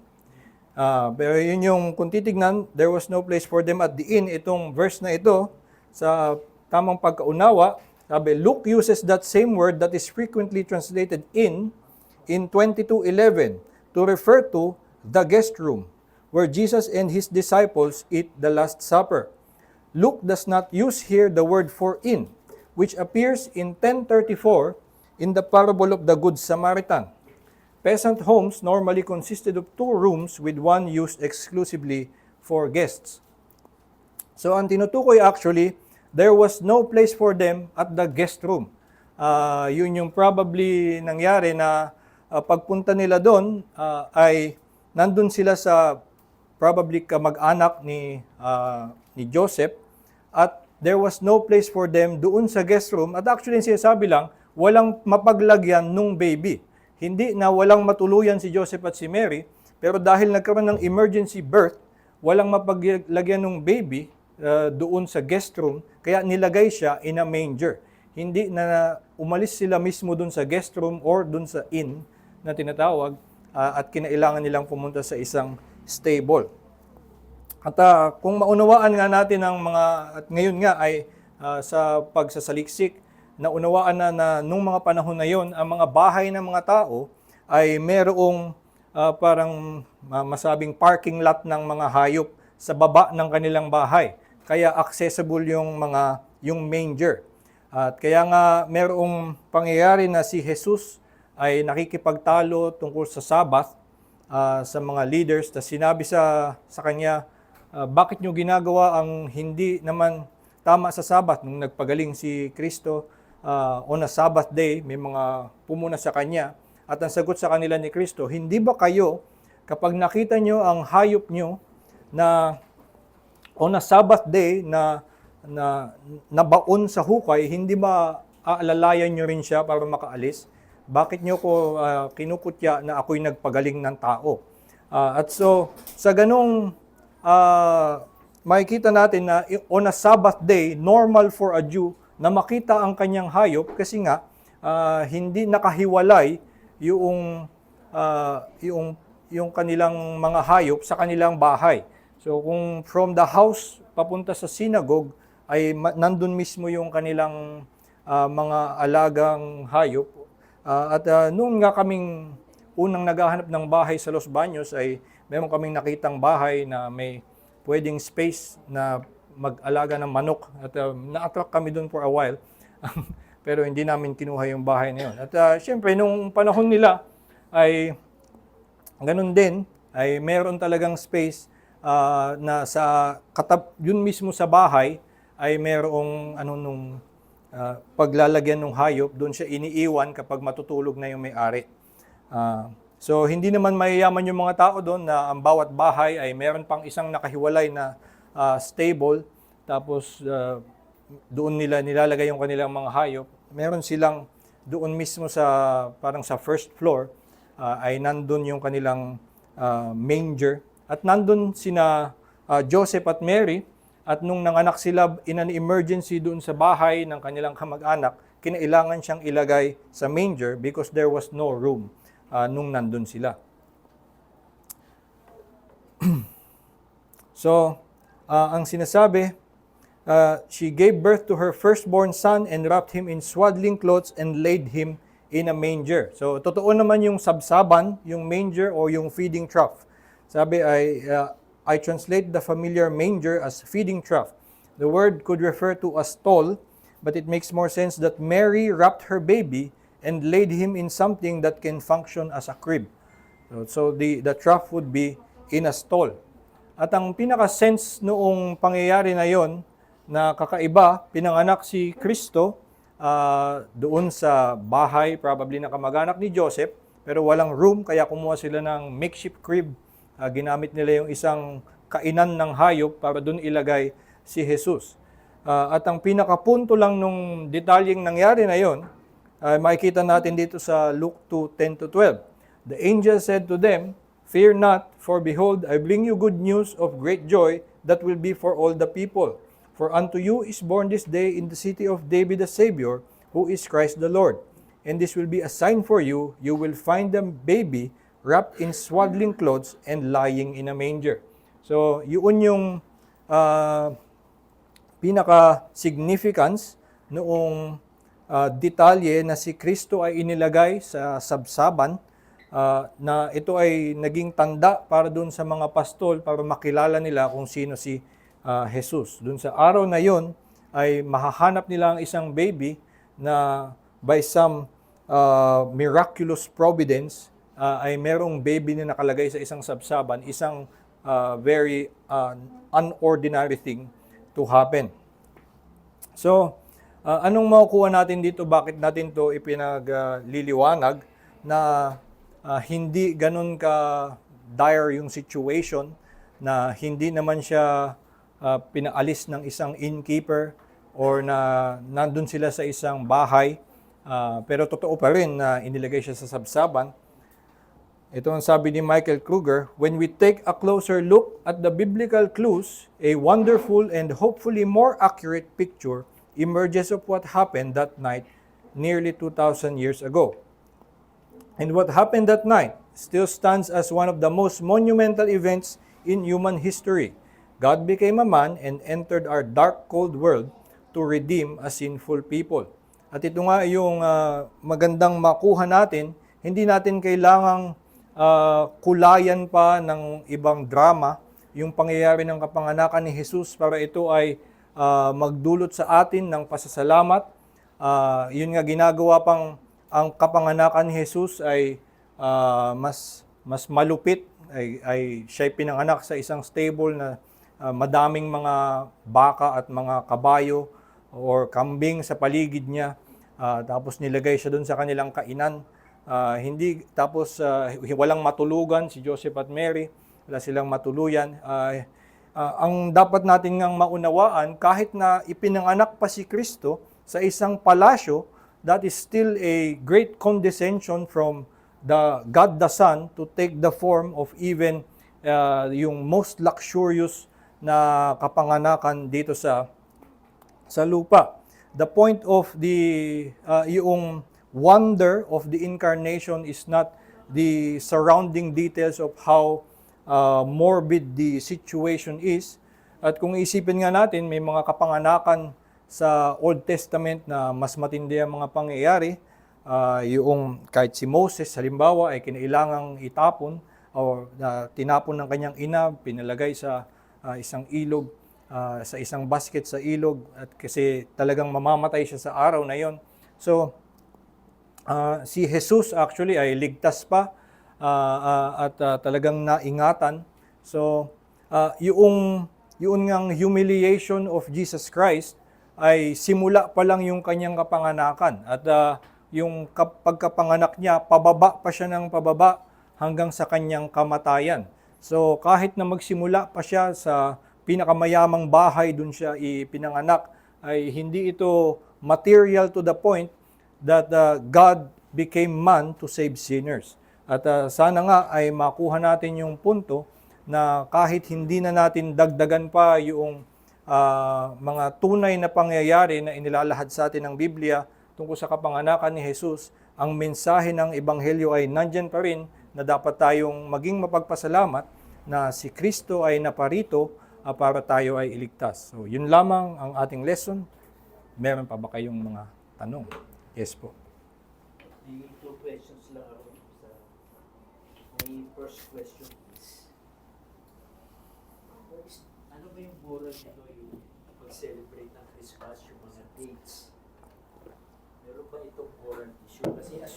Pero yun yung, kung titignan, there was no place for them at the inn, itong verse na ito, sa tamang pagkaunawa, sabi, Luke uses that same word that is frequently translated in 22:11 to refer to the guest room, where Jesus and his disciples eat the Last Supper. Luke does not use here the word for inn, which appears in 10:34 in the parable of the Good Samaritan. Peasant homes normally consisted of 2 rooms with one used exclusively for guests. So ang tinutukoy actually, there was no place for them at the guest room. Yun yung probably nangyari na pagpunta nila doon ay nandun sila sa probably kamag-anak ni Joseph at there was no place for them doon sa guest room. At actually sinasabi lang, walang mapaglagyan nung baby. Hindi na walang matuluyan si Joseph at si Mary, pero dahil nagkaroon ng emergency birth, walang mapaglagyan ng baby doon sa guest room, kaya nilagay siya in a manger. Hindi na umalis sila mismo doon sa guest room or doon sa inn na tinatawag at kinailangan nilang pumunta sa isang stable. At kung maunawaan nga natin ang at ngayon nga ay sa pagsasaliksik, naunawaan na nung mga panahon na yon, ang mga bahay ng mga tao ay merong parang masabing parking lot ng mga hayop sa baba ng kanilang bahay. Kaya accessible yung manger. At kaya nga merong pangyayari na si Jesus ay nakikipagtalo tungkol sa Sabbath sa mga leaders, na sinabi sa kanya, bakit nyo ginagawa ang hindi naman tama sa Sabbath? Nung nagpagaling si Kristo, on a Sabbath day, may mga pumuna sa kanya, at ang sagot sa kanila ni Kristo, hindi ba kayo, kapag nakita nyo ang hayop nyo na on a Sabbath day na baon sa hukay, hindi ba aalalayan nyo rin siya para makaalis? Bakit nyo ko kinukutya na ako'y nagpagaling ng tao? At so, sa ganong makikita natin na on a Sabbath day, normal for a Jew na makita ang kanyang hayop kasi nga hindi nakahiwalay yung yung kanilang mga hayop sa kanilang bahay. So kung from the house papunta sa synagogue, ay nandun mismo yung kanilang mga alagang hayop. Noon nga kaming unang naghahanap ng bahay sa Los Baños, ay meron kaming nakitang bahay na may pwedeng space na mag-alaga ng manok. At na-attract kami doon for a while. Pero hindi namin kinuha yung bahay na yun. At syempre, nung panahon nila ay ganun din, ay meron talagang space na yun mismo sa bahay ay merong paglalagyan ng hayop, doon siya iniiwan kapag matutulog na yung may-ari. So hindi naman mayayaman yung mga tao doon na ang bawat bahay ay meron pang isang nakahiwalay na stable, tapos doon nila nilalagay yung kanilang mga hayop. Meron silang doon mismo parang sa first floor, ay nandun yung kanilang manger. At nandun sina Joseph at Mary, at nung nanganak sila in an emergency doon sa bahay ng kanilang kamag-anak, kinailangan siyang ilagay sa manger because there was no room nung nandun sila. So, ang sinasabi, she gave birth to her firstborn son and wrapped him in swaddling clothes and laid him in a manger. So, totoo naman yung sabsaban, yung manger o yung feeding trough. Sabi I translate the familiar manger as feeding trough. The word could refer to a stall, but it makes more sense that Mary wrapped her baby and laid him in something that can function as a crib. So the trough would be in a stall. At ang pinaka-sense noong pangyayari na yon, na kakaiba, pinanganak si Kristo doon sa bahay, probably na kamag-anak ni Joseph, pero walang room, kaya kumuha sila ng makeshift crib. Ginamit nila yung isang kainan ng hayop para doon ilagay si Jesus. At ang pinakapunto lang nung detalyeng nangyari na yon, makikita natin dito sa Luke 2:10-12. The angel said to them, "Fear not, for behold, I bring you good news of great joy that will be for all the people. For unto you is born this day in the city of David a Savior, who is Christ the Lord. And this will be a sign for you, you will find a baby wrapped in swaddling clothes and lying in a manger." So, yun yung pinaka-significance noong detalye na si Kristo ay inilagay sa sabsaban, na ito ay naging tanda para dun sa mga pastol para makilala nila kung sino si Jesus. Dun sa araw na yon ay mahahanap nila ang isang baby na by some miraculous providence, ay merong baby na nakalagay sa isang sabsaban, isang very unordinary thing to happen. So, anong makukuha natin dito? Bakit natin to ipinagliliwanag na hindi ganun ka dire yung situation, na hindi naman siya pinaalis ng isang innkeeper or na nandun sila sa isang bahay, pero totoo pa rin na inilagay siya sa sabsaban. Ito ang sabi ni Michael Kruger, "When we take a closer look at the biblical clues, a wonderful and hopefully more accurate picture emerges of what happened that night nearly 2,000 years ago. And what happened that night still stands as one of the most monumental events in human history. God became a man and entered our dark, cold world to redeem a sinful people." At ito nga yung magandang makuha natin, hindi natin kailangang kulayan pa ng ibang drama yung pangyayari ng kapanganakan ni Jesus para ito ay magdulot sa atin ng pasasalamat. Yun nga ginagawa pang ang kapanganakan ni Jesus ay mas malupit, ay siya'y pinanganak sa isang stable na madaming mga baka at mga kabayo or kambing sa paligid niya. Tapos nilagay siya doon sa kanilang kainan. Walang matulugan si Joseph at Mary, wala silang matuluyan. Ang dapat natin ngang maunawaan, kahit na ipinanganak pa si Kristo sa isang palasyo, that is still a great condescension from the God the Son to take the form of even yung most luxurious na kapanganakan dito sa lupa. The point of yung wonder of the incarnation is not the surrounding details of how morbid the situation is. At kung isipin nga natin, may mga kapanganakan sa Old Testament na mas matindi ang mga pangyayari. Yung kahit si Moses, halimbawa, ay kinailangang itapon o tinapon ng kanyang ina, pinalagay sa isang ilog, sa isang basket sa ilog, at kasi talagang mamamatay siya sa araw na yon. So, si Jesus actually ay ligtas pa at talagang naingatan. So, yung ngang humiliation of Jesus Christ ay simula pa lang yung kanyang kapanganakan. At yung pagkapanganak niya, pababa pa siya ng pababa hanggang sa kanyang kamatayan. So kahit na magsimula pa siya sa pinakamayamang bahay, dun siya ipinanganak, ay hindi ito material to the point that God became man to save sinners. At sana nga ay makuha natin yung punto na kahit hindi na natin dagdagan pa yung mga tunay na pangyayari na inilalahad sa atin ng Biblia tungkol sa kapanganakan ni Jesus, ang mensahe ng Ebanghelyo ay nandyan pa rin na dapat tayong maging mapagpasalamat na si Kristo ay naparito para tayo ay iligtas. So, yun lamang ang ating lesson. Meron pa ba kayong mga tanong? Yes po. May two questions lang ako. My first question is, ano ba yung moral nito yung mag-celebrate ng Christmas, yung mga dates? Meron ba itong moral issue? Kasi as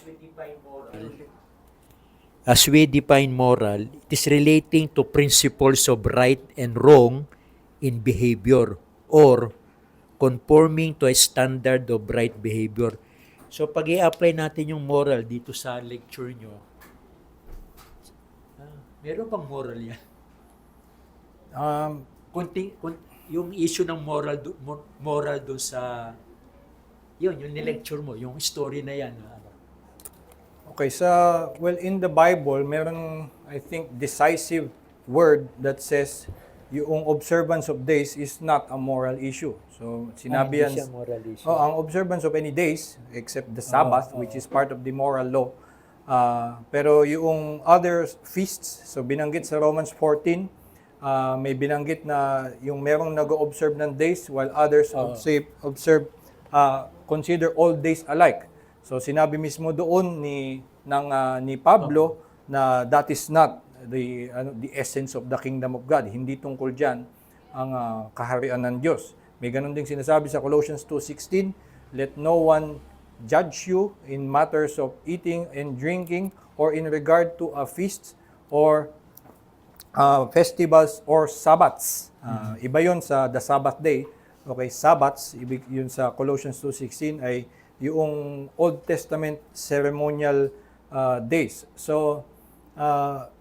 we define moral, it is relating to principles of right and wrong in behavior or conforming to a standard of right behavior. So pag i-apply natin yung moral dito sa lecture nyo, meron bang moral yan? Yung issue ng moral doon sa yung ni-lecture mo, yung story na yan. Okay, in the Bible, meron, I think, decisive word that says yung observance of days is not a moral issue. So, sinabi yan, Hindi siya moral issue. ang observance of any days, except the Sabbath, which is part of the moral law. Pero yung other feasts, so binanggit sa Romans 14, may binanggit na yung merong nag-observe ng days while others consider all days alike. So sinabi mismo doon ni Pablo na that is not the essence of the kingdom of God. Hindi tungkol diyan ang kaharian ng Diyos. May ganun ding sinasabi sa Colossians 2:16, let no one judge you in matters of eating and drinking or in regard to a feast or festivals or Sabbaths. Iba yun sa the Sabbath day. Okay, Sabbaths, ibig yun sa Colossians 2:16 ay yung Old Testament ceremonial days. So,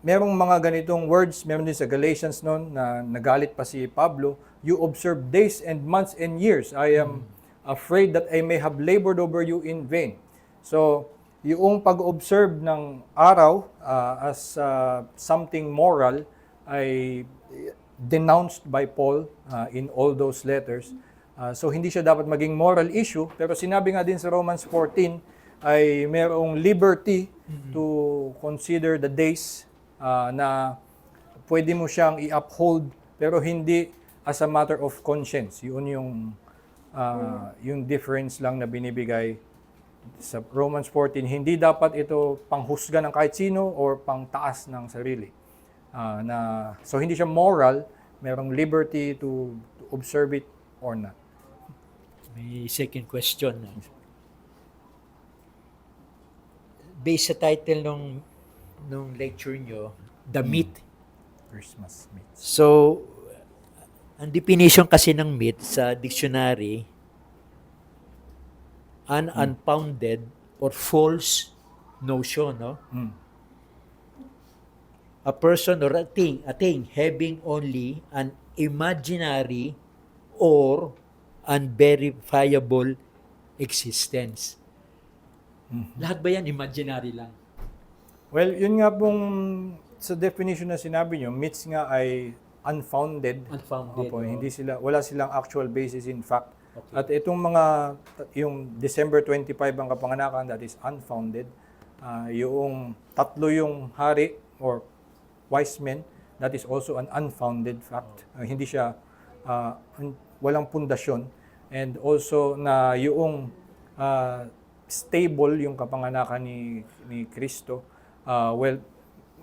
merong mga ganitong words, meron din sa Galatians noon na nagalit pa si Pablo, you observe days and months and years. I am afraid that I may have labored over you in vain. So, yung pag-observe ng araw as something moral ay denounced by Paul in all those letters. So hindi siya dapat maging moral issue, pero sinabi nga din sa Romans 14 ay mayroong liberty to consider the days na pwede mo siyang i-uphold pero hindi as a matter of conscience. Yun yung difference lang na binibigay sa Romans 14. Hindi dapat ito panghusga ng kahit sino or pangtaas ng sarili. So hindi siya moral, merong liberty to observe it or not. May second question. Based sa title nung lecture nyo, The Myth. Christmas myth. So, ang definition kasi ng myth sa dictionary, an unfounded or false notion, no? A person or a thing having only an imaginary or unverifiable existence. Lahat ba yan imaginary lang? Well, yun nga pong sa definition na sinabi nyo, myths nga ay unfounded. Unfounded. Opo, wala silang actual basis in fact. Okay. At itong yung December 25 ang kapanganakan, that is unfounded. yung tatlo yung hari or wise men, that is also an unfounded fact. Hindi siya, walang pundasyon. And also na yung stable yung kapanganakan ni Kristo, well,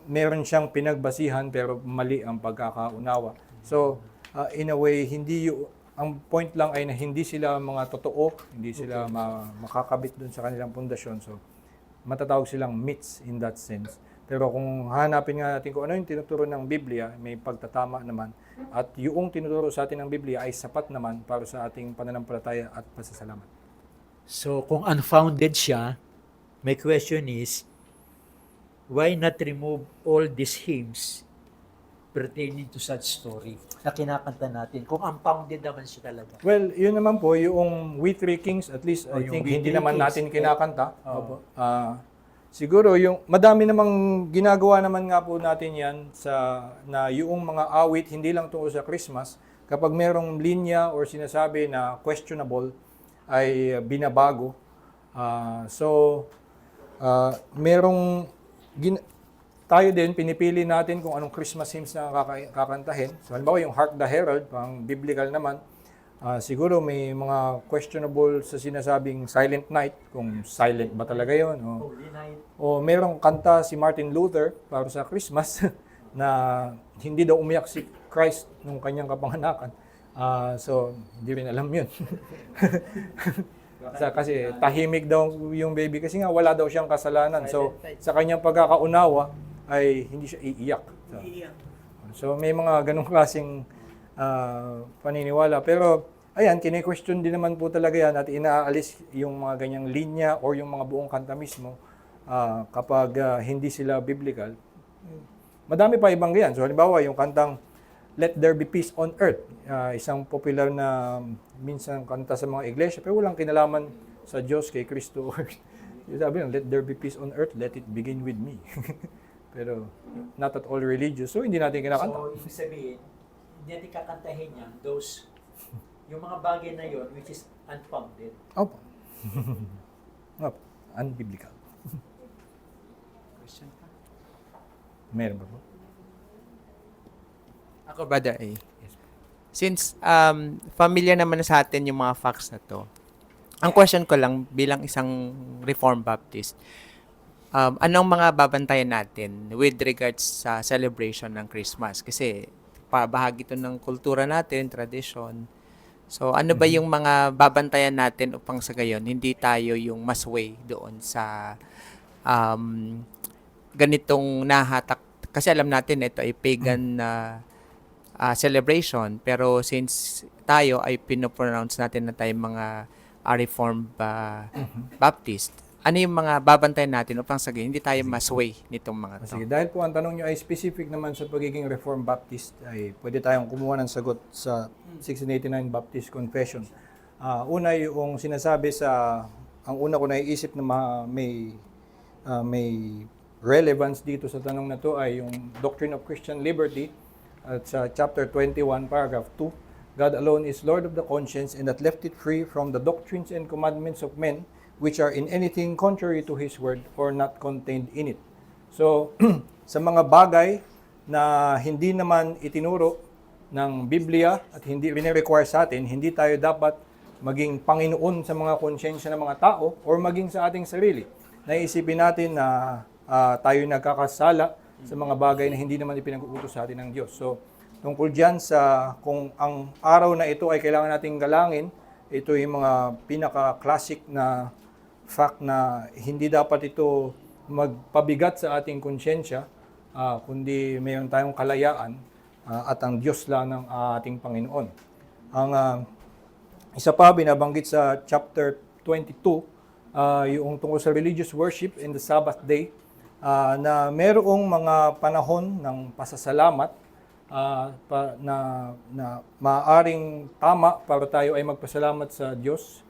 meron siyang pinagbasihan pero mali ang pagkakaunawa. So, in a way, ang point lang ay na hindi sila mga totoo, hindi sila makakabit dun sa kanilang pundasyon. So, matatawag silang myths in that sense. Pero kung hanapin nga natin kung ano yung tinuturo ng Biblia, may pagtatama naman. At yung tinuturo sa atin ng Biblia ay sapat naman para sa ating pananampalataya at pasasalamat. So, kung unfounded siya, my question is, why not remove all these hymns pertaining to such story na kinakanta natin? Kung unfounded naman siya talaga. Well, yun naman po, yung We Three Kings, at least I yung think We hindi Three naman Kings, natin kinakanta. Opo. Siguro yung madami namang ginagawa naman nga po natin yan na yung mga awit hindi lang tungkol sa Christmas, kapag merong linya or sinasabi na questionable ay binabago. Merong tayo din pinipili natin kung anong Christmas hymns na kakantahin. So halimbawa yung Hark the Herald, pang biblical naman. Siguro may mga questionable sa sinasabing Silent Night, kung silent ba talaga yun. O merong kanta si Martin Luther para sa Christmas na hindi daw umiyak si Christ nung kanyang kapanganakan. So, hindi rin alam yun. Kasi tahimik daw yung baby kasi nga wala daw siyang kasalanan. So, sa kanyang pagkakaunawa ay hindi siya iiyak. So may mga ganong klaseng paniniwala. Pero, ayan, kine-question din naman po talaga yan at inaalis yung mga ganyang linya or yung mga buong kanta mismo kapag hindi sila biblical. Madami pa ibang ganyan. So, halimbawa, yung kantang Let There Be Peace on Earth, isang popular na minsan kanta sa mga iglesia, pero walang kinalaman sa Diyos, kay Kristo. Sabi lang, let there be peace on earth, let it begin with me. Pero, not at all religious, so hindi natin kinakanta. So, ibig sabihin, hindi natin kakantahin yan, yung mga bagay na yon which is unfounded. Opo. Opo. Unbiblical. Question pa? Meron ba po? Ako, Brother A. Since familiar naman na sa atin yung mga facts na to, ang question ko lang bilang isang Reformed Baptist, anong mga babantayan natin with regards sa celebration ng Christmas? Kasi bahagi ito ng kultura natin, tradition. So ano ba yung mga babantayan natin upang sa gayon hindi tayo yung masway doon sa ganitong nahatak? Kasi alam natin ito ay pagan na celebration, pero since tayo ay pinopronounce natin na tayo mga Reformed Baptist, ano yung mga babantayan natin upang sa hindi tayo masway nitong mga to? Sige, dahil po ang tanong nyo ay specific naman sa pagiging Reformed Baptist, ay pwede tayong kumuha ng sagot sa 1689 Baptist Confession. Una yung sinasabi ang una ko naiisip na may relevance dito sa tanong na to ay yung Doctrine of Christian Liberty at sa chapter 21, paragraph 2. God alone is Lord of the conscience and hath left it free from the doctrines and commandments of men, which are in anything contrary to His word or not contained in it. So, sa mga bagay na hindi naman itinuro ng Biblia at hindi rin-require sa atin, hindi tayo dapat maging Panginoon sa mga konsyensya ng mga tao or maging sa ating sarili. Naisipin natin na tayo nagkakasala sa mga bagay na hindi naman ipinag-uutos sa atin ng Diyos. So, tungkol dyan sa kung ang araw na ito ay kailangan nating galangin, ito yung mga pinaka-classic na fact na hindi dapat ito magpabigat sa ating konsyensya, kundi mayroon tayong kalayaan at ang Diyos lang ng ating Panginoon. Ang isa pa binabanggit sa chapter 22, yung tungkol sa religious worship in the Sabbath day, na merong mga panahon ng pasasalamat na maaaring tama para tayo ay magpasalamat sa Diyos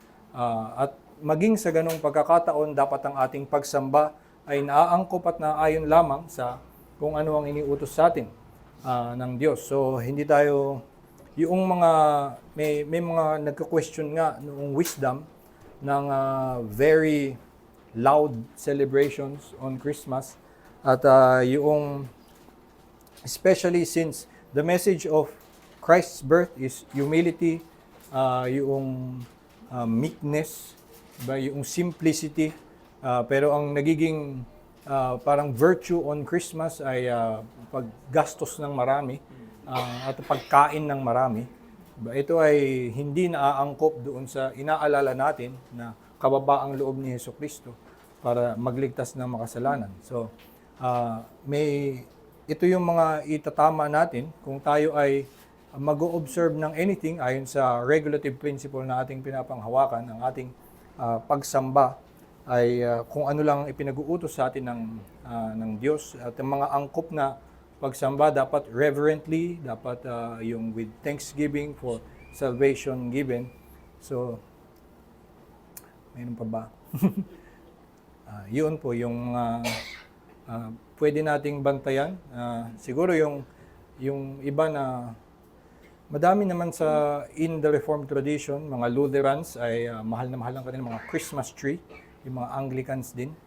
at maging sa ganong pagkakataon dapat ang ating pagsamba ay naaangkop at naayon lamang sa kung ano ang iniutos sa atin ng Diyos. So hindi tayo yung mga may mga nagko-question nga noong wisdom ng very loud celebrations on Christmas. At yung, especially since the message of Christ's birth is humility, yung meekness, yung simplicity. Pero ang nagiging parang virtue on Christmas ay paggastos ng marami at pagkain ng marami. Ito ay hindi naaangkop doon sa inaalala natin na kababaang loob ni Jesucristo para magligtas ng makasalanan. So, ito yung mga itatama natin kung tayo ay mag-o-observe ng anything ayon sa regulative principle na ating pinapanghawakan, ang ating pagsamba ay kung ano lang ipinag-uutos sa atin ng Diyos. At ang mga angkop na pagsamba dapat reverently, dapat yung with thanksgiving for salvation given. So, mayroon pa ba? Yun po yung pwede nating bantayan. Siguro yung iba na madami naman in the Reformed tradition, mga Lutherans ay mahal na mahal ang kanilang mga Christmas tree, yung mga Anglicans din.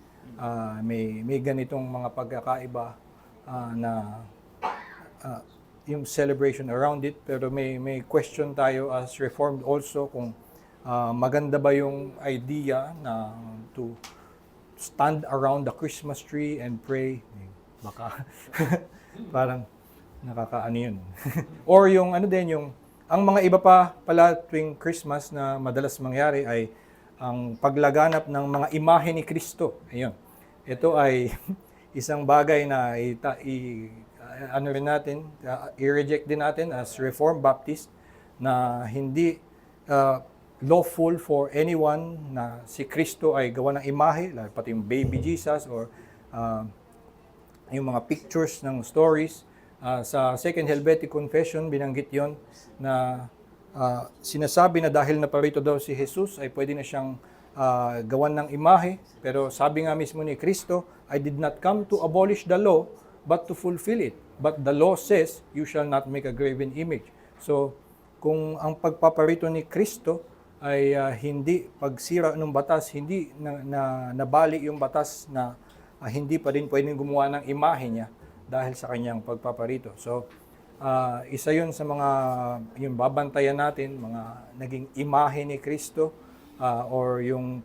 May ganitong mga pagkakaiba na yung celebration around it, pero may question tayo as Reformed also kung maganda ba yung idea na to stand around the Christmas tree and pray. Baka parang nakakaano yun. Or yung ano din, ang mga iba pa pala tuwing Christmas na madalas mangyari ay ang paglaganap ng mga imahe ni Kristo. Ayun. Ito ay isang bagay na i-reject din natin as Reformed Baptist na hindi lawful for anyone na si Kristo ay gawa ng imahe, pati yung baby Jesus or yung mga pictures ng stories. Sa Second Helvetic Confession, binanggit yon na sinasabi na dahil naparito daw si Jesus ay pwede na siyang gawan ng imahe. Pero sabi nga mismo ni Kristo, I did not come to abolish the law, but to fulfill it. But the law says, you shall not make a graven image. So, kung ang pagpaparito ni Kristo ay hindi pagsira ng batas, hindi nabali yung batas na hindi pa rin pwedeng gumawa ng imahe niya dahil sa kanyang pagpaparito. So, isa yun sa mga yung babantayan natin, mga naging imahe ni Kristo or yung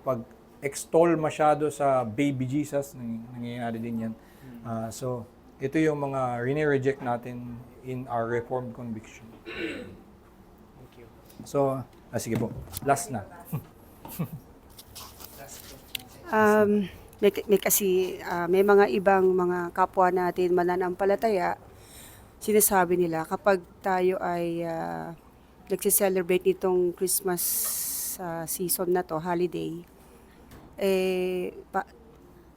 pag-extol masyado sa baby Jesus, nangyayari din yan. So, ito yung mga reject natin in our Reformed conviction. Thank you. So, sige po, last na. May mga ibang mga kapwa natin mananampalataya, sinasabi nila kapag tayo ay nagse-celebrate nitong Christmas season na to, holiday,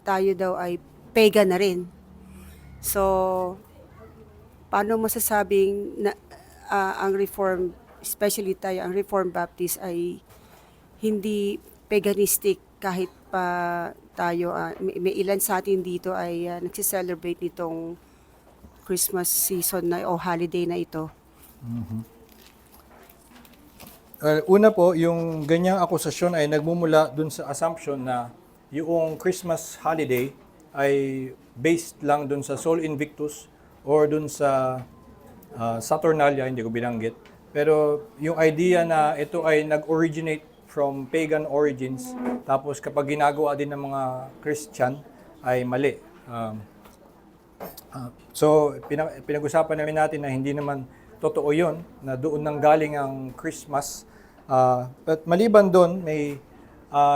tayo daw ay pagan na rin. So, paano masasabing na ang Reformed, especially tayo, ang Reformed Baptist ay hindi paganistic kahit pa tayo, may ilan sa atin dito ay nagse-celebrate nitong Christmas season na o holiday na ito. Una po, yung ganyang akusasyon ay nagmumula dun sa assumption na yung Christmas holiday ay based lang dun sa Sol Invictus or dun sa Saturnalia, hindi ko binanggit. Pero yung idea na ito ay nag-originate from pagan origins, tapos kapag ginagawa din ng mga Christian, ay mali. So, pinag-usapan namin natin na hindi naman totoo yun, na doon nang galing ang Christmas. But maliban doon, may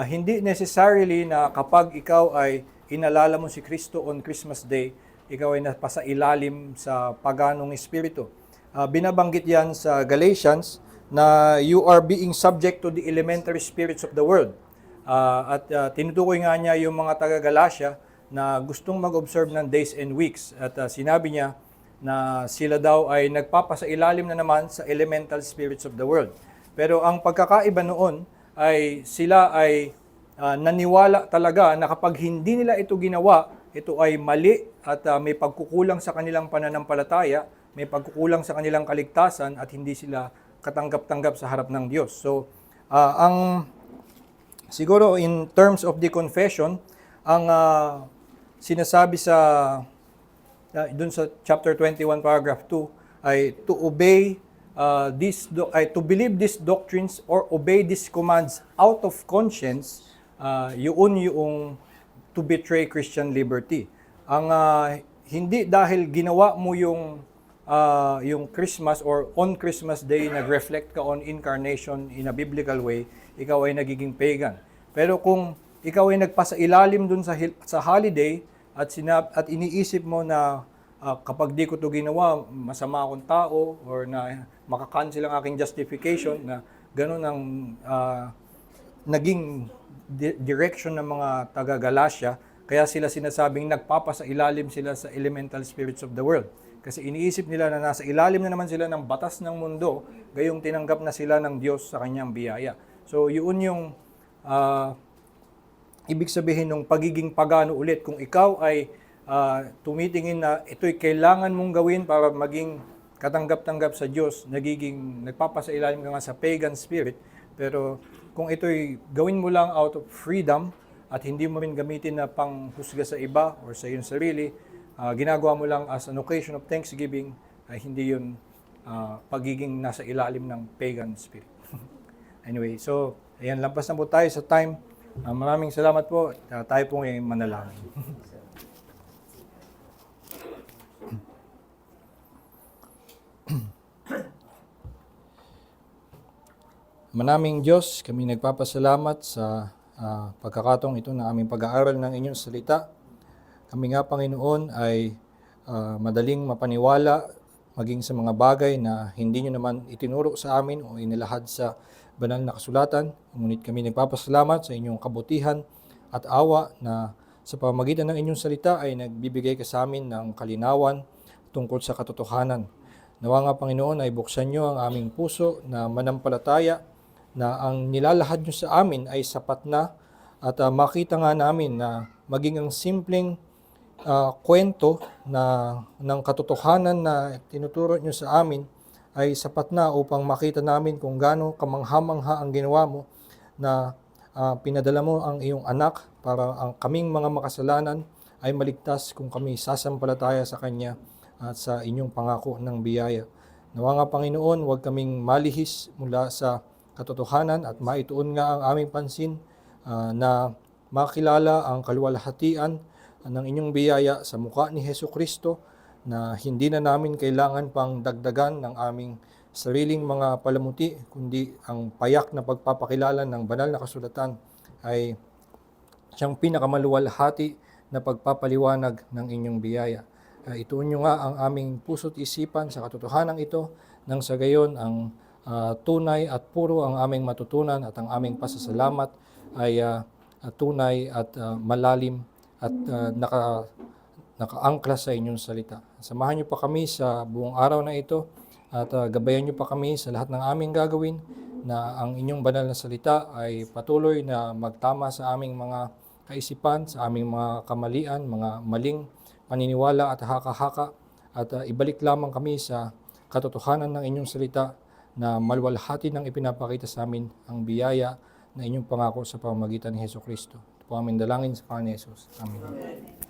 hindi necessarily na kapag ikaw ay inalala mo si Kristo on Christmas Day, ikaw ay napasa ilalim sa paganong espiritu. Binabanggit yan sa Galatians na you are being subject to the elementary spirits of the world. At tinutukoy nga niya yung mga taga-Galatia na gustong mag-observe ng days and weeks. At sinabi niya na sila daw ay nagpapasailalim na naman sa elemental spirits of the world. Pero ang pagkakaiba noon ay sila ay naniwala talaga na kapag hindi nila ito ginawa, ito ay mali at may pagkukulang sa kanilang pananampalataya, may pagkukulang sa kanilang kaligtasan at hindi sila katanggap-tanggap sa harap ng Diyos. So, ang Siguro in terms of the confession, ang sinasabi sa dun sa chapter 21 paragraph 2 ay to obey to believe these doctrines or obey these commands out of conscience, yun yung to betray Christian liberty. Ang hindi dahil ginawa mo yung Christmas or on Christmas Day nag-reflect ka on incarnation in a biblical way, ikaw ay nagiging pagan. Pero kung ikaw ay nagpasailalim dun sa holiday at iniisip mo na kapag di ko to ginawa, masama akong tao or na makakancel ang aking justification, na ganun ang naging direction ng mga taga-Galatia, kaya sila sinasabing nagpapasailalim sila sa elemental spirits of the world. Kasi iniisip nila na nasa ilalim na naman sila ng batas ng mundo, gayong tinanggap na sila ng Diyos sa kanyang biyaya. So yun yung ibig sabihin ng pagiging pagano ulit. Kung ikaw ay tumitingin na ito'y kailangan mong gawin para maging katanggap-tanggap sa Diyos, nagpapasailalim ka nga sa pagan spirit. Pero kung ito'y gawin mo lang out of freedom at hindi mo rin gamitin na panghusga sa iba or sa iyong sarili, ginagawa mo lang as an occasion of thanksgiving, ay hindi yun pagiging nasa ilalim ng pagan spirit. Anyway, so ayan, lampas na po tayo sa time. Maraming salamat po. Tayo po ay manalangin. Manaming Diyos, kami nagpapasalamat sa pagkakataong ito na aming pag-aaral ng inyong salita. Kami nga, Panginoon, ay madaling mapaniwala maging sa mga bagay na hindi nyo naman itinuro sa amin o inilahad sa banal na kasulatan. Ngunit kami nagpapasalamat sa inyong kabutihan at awa na sa pamamagitan ng inyong salita ay nagbibigay ka sa amin ng kalinawan tungkol sa katotohanan. Nawa nga, Panginoon, ay buksan nyo ang aming puso na manampalataya na ang nilalahad nyo sa amin ay sapat na at makita nga namin na maging ang simpleng kwento ng katotohanan na tinuturo nyo sa amin ay sapat na upang makita namin kung gaano kamangha-mangha ang ginawa mo na pinadala mo ang iyong anak para ang kaming mga makasalanan ay maligtas kung kami sasampalataya sa Kanya at sa inyong pangako ng biyaya. Nawa nga, Panginoon, huwag kaming malihis mula sa katotohanan at maituon nga ang aming pansin na makilala ang kaluwalhatian ng inyong biyaya sa mukha ni Hesukristo, na hindi na namin kailangan pang dagdagan ng aming sariling mga palamuti, kundi ang payak na pagpapakilala ng banal na kasulatan ay siyang pinakamaluwalhati na pagpapaliwanag ng inyong biyaya. Ituon nyo nga ang aming puso't isipan sa katotohanan ito, nang sa gayon ang tunay at puro ang aming matutunan at ang aming pasasalamat ay tunay at malalim at nakaangkla sa inyong salita. Samahan niyo pa kami sa buong araw na ito at gabayan niyo pa kami sa lahat ng aming gagawin, na ang inyong banal na salita ay patuloy na magtama sa aming mga kaisipan, sa aming mga kamalian, mga maling paniniwala at haka-haka, at ibalik lamang kami sa katotohanan ng inyong salita na maluwalhati ng ipinapakita sa amin ang biyaya na inyong pangako sa pamamagitan ni Hesukristo. Ito po aming dalangin sa Panginoon Hesus. Amen.